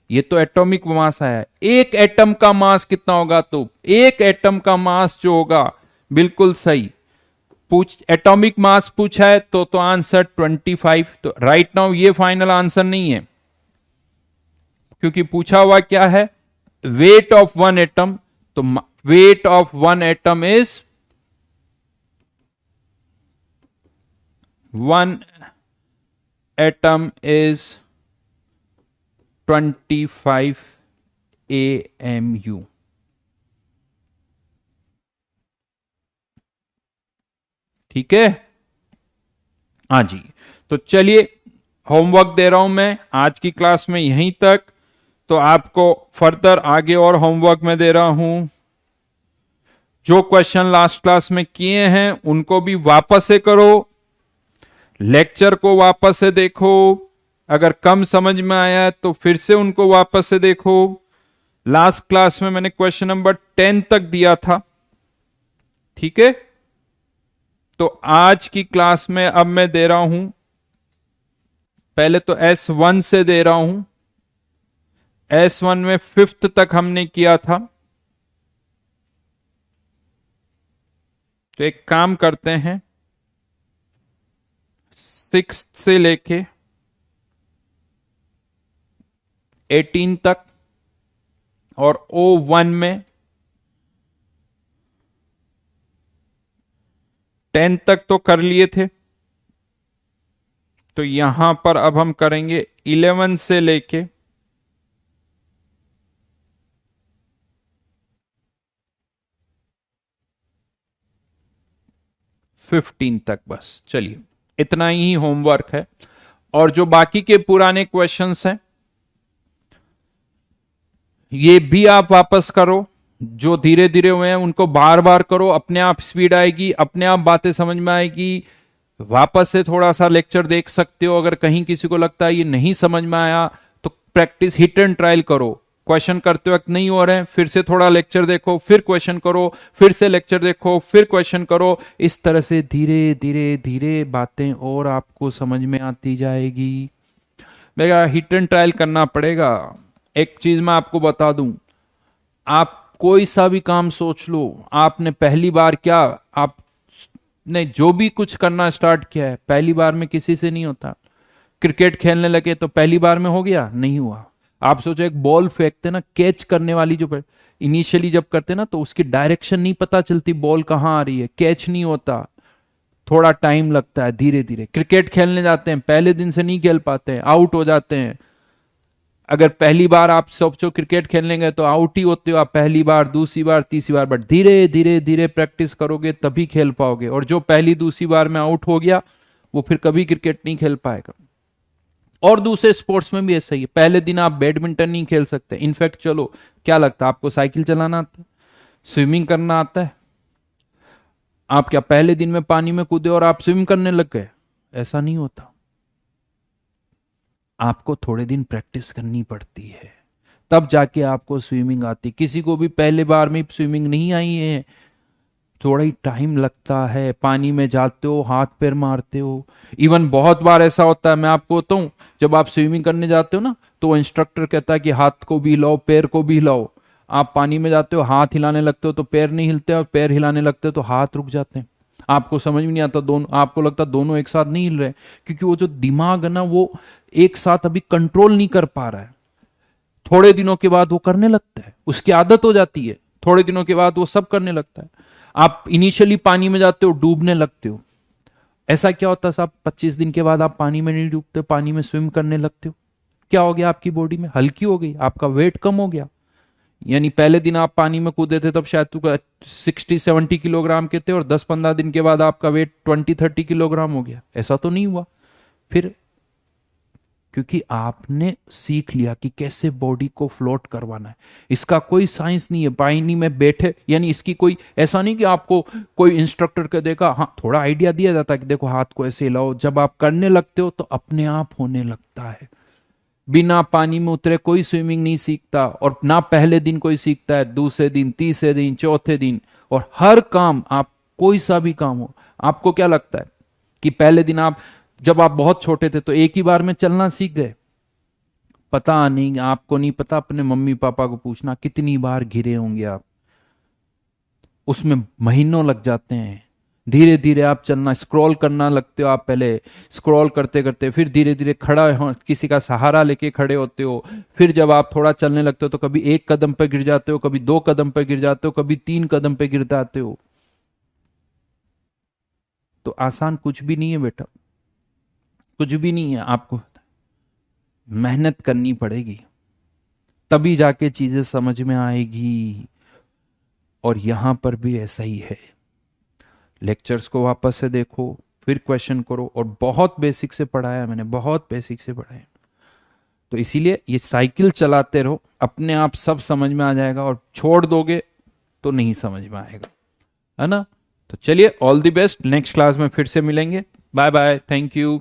ये तो एटॉमिक मास है, एक एटम का मास कितना होगा? तो एक एटम का मास जो होगा, बिल्कुल सही। एटॉमिक मास पूछा है तो आंसर 25। तो राइट नाउ ये फाइनल आंसर नहीं है, क्योंकि पूछा हुआ क्या है? Weight of one atom. तो weight of one atom is 25 AMU। ठीक है, हाँ जी। तो चलिए, होमवर्क दे रहा हूं मैं आज की क्लास में यहीं तक। तो आपको फर्दर आगे और होमवर्क में दे रहा हूं। जो क्वेश्चन लास्ट क्लास में किए हैं उनको भी वापस से करो, लेक्चर को वापस से देखो। अगर कम समझ में आया तो फिर से उनको वापस से देखो। लास्ट क्लास में मैंने क्वेश्चन नंबर 10 तक दिया था, ठीक है। तो आज की क्लास में अब मैं दे रहा हूं, पहले तो S1 से दे रहा हूं। S1 में 5th तक हमने किया था। तो एक काम करते हैं, 6th से लेके 18 तक, और O1 में 10 तक तो कर लिए थे। तो यहां पर अब हम करेंगे 11 से लेके 15 तक। बस चलिए, इतना ही होमवर्क है। और जो बाकी के पुराने क्वेश्चंस हैं ये भी आप वापस करो। जो धीरे धीरे हुए हैं उनको बार बार करो, अपने आप स्पीड आएगी, अपने आप बातें समझ में आएगी। वापस से थोड़ा सा लेक्चर देख सकते हो। अगर कहीं किसी को लगता है ये नहीं समझ में आया तो प्रैक्टिस, हिट एंड ट्रायल करो। क्वेश्चन करते वक्त नहीं हो रहे हैं, फिर से थोड़ा लेक्चर देखो, फिर क्वेश्चन करो, फिर से लेक्चर देखो, फिर क्वेश्चन करो। इस तरह से धीरे धीरे धीरे बातें और आपको समझ में आती जाएगी। मेरा हिट एंड ट्रायल करना पड़ेगा। एक चीज मैं आपको बता दूं, आप कोई सा भी काम सोच लो, आपने पहली बार क्या, आपने जो भी कुछ करना स्टार्ट किया है पहली बार में किसी से नहीं होता। क्रिकेट खेलने लगे तो पहली बार में हो गया? नहीं हुआ। आप सोचो, एक बॉल फेंकते ना, कैच करने वाली जो इनिशियली जब करते ना तो उसकी डायरेक्शन नहीं पता चलती, बॉल कहां आ रही है, कैच नहीं होता, थोड़ा टाइम लगता है। धीरे धीरे क्रिकेट खेलने जाते हैं, पहले दिन से नहीं खेल पाते हैं, आउट हो जाते हैं। अगर पहली बार आप सोचो क्रिकेट खेलने गए तो आउट ही होते हो आप, पहली बार, दूसरी बार, तीसरी बार। बट धीरे धीरे धीरे प्रैक्टिस करोगे तभी खेल पाओगे। और जो पहली दूसरी बार में आउट हो गया वो फिर कभी क्रिकेट नहीं खेल पाएगा। और दूसरे स्पोर्ट्स में भी ऐसा ही है, पहले दिन आप बैडमिंटन नहीं खेल सकते। इनफैक्ट चलो, क्या लगता है आपको साइकिल चलाना आता है, स्विमिंग करना आता है? आप क्या पहले दिन में पानी में कूदे और आप स्विम करने लग गए? ऐसा नहीं होता। आपको थोड़े दिन प्रैक्टिस करनी पड़ती है, तब जाके आपको स्विमिंग आती। किसी को भी पहले बार में स्विमिंग नहीं आई है, थोड़ा ही टाइम लगता है। पानी में जाते हो, हाथ पैर मारते हो। इवन बहुत बार ऐसा होता है, मैं आपको बताऊं, जब आप स्विमिंग करने जाते हो ना, तो इंस्ट्रक्टर कहता है कि हाथ को भी हिलाओ, पैर को भी हिलाओ। आप पानी में जाते हो, हाथ हिलाने लगते हो तो पैर नहीं हिलते, और पैर हिलाने लगते हो तो हाथ रुक जाते हैं। आपको समझ में नहीं आता, दोनों, आपको लगता दोनों एक साथ नहीं हिल रहे, क्योंकि वो जो दिमाग है ना, वो एक साथ अभी कंट्रोल नहीं कर पा रहा है। थोड़े दिनों के बाद वो करने लगता है, उसकी आदत हो जाती है, थोड़े दिनों के बाद वो सब करने लगता है। आप इनिशियली पानी में जाते हो, डूबने लगते हो। ऐसा क्या होता है साहब, 25 दिन के बाद आप पानी में नहीं डूबते, पानी में स्विम करने लगते हो। क्या हो गया आपकी बॉडी में? हल्की हो गई, आपका वेट कम हो गया। यानी पहले दिन आप पानी में कूदे थे तब शायद 60-70 किलोग्राम के थे, और 10-15 दिन के बाद आपका वेट 20-30 किलोग्राम हो गया। ऐसा तो नहीं हुआ फिर, क्योंकि आपने सीख लिया कि कैसे बॉडी को फ्लोट करवाना है। इसका कोई साइंस नहीं है, पानी में बैठे, यानी इसकी कोई ऐसा नहीं कि आपको कोई इंस्ट्रक्टर कह देगा। हाँ, थोड़ा आइडिया दिया जाता है कि देखो हाथ को ऐसे हिलाओ। जब आप करने लगते हो तो अपने आप होने लगता है। बिना पानी में उतरे कोई स्विमिंग नहीं सीखता, और ना पहले दिन कोई सीखता है, दूसरे दिन, तीसरे दिन, चौथे दिन। और हर काम, आप कोई सा भी काम हो, आपको क्या लगता है कि पहले दिन आप, जब आप बहुत छोटे थे तो एक ही बार में चलना सीख गए? पता नहीं, आपको नहीं पता, अपने मम्मी पापा को पूछना कितनी बार गिरे होंगे आप। उसमें महीनों लग जाते हैं। धीरे धीरे आप चलना, स्क्रॉल करना लगते हो आप, पहले स्क्रॉल करते करते फिर धीरे धीरे खड़ा हो, किसी का सहारा लेके खड़े होते हो। फिर जब आप थोड़ा चलने लगते हो तो कभी 1 कदम पे गिर जाते हो, कभी 2 कदम पे गिर जाते हो, कभी 3 कदम पे गिर जाते हो। तो आसान कुछ भी नहीं है बेटा, कुछ भी नहीं है। आपको मेहनत करनी पड़ेगी, तभी जाके चीजें समझ में आएगी। और यहां पर भी ऐसा ही है। लेक्चर्स को वापस से देखो, फिर क्वेश्चन करो, और बहुत बेसिक से पढ़ाया मैंने, बहुत बेसिक से पढ़ाया। तो इसीलिए ये साइकिल चलाते रहो, अपने आप सब समझ में आ जाएगा। और छोड़ दोगे तो नहीं समझ में आएगा, है ना? तो चलिए, all the best. Next class में फिर से मिलेंगे। Bye bye, thank you.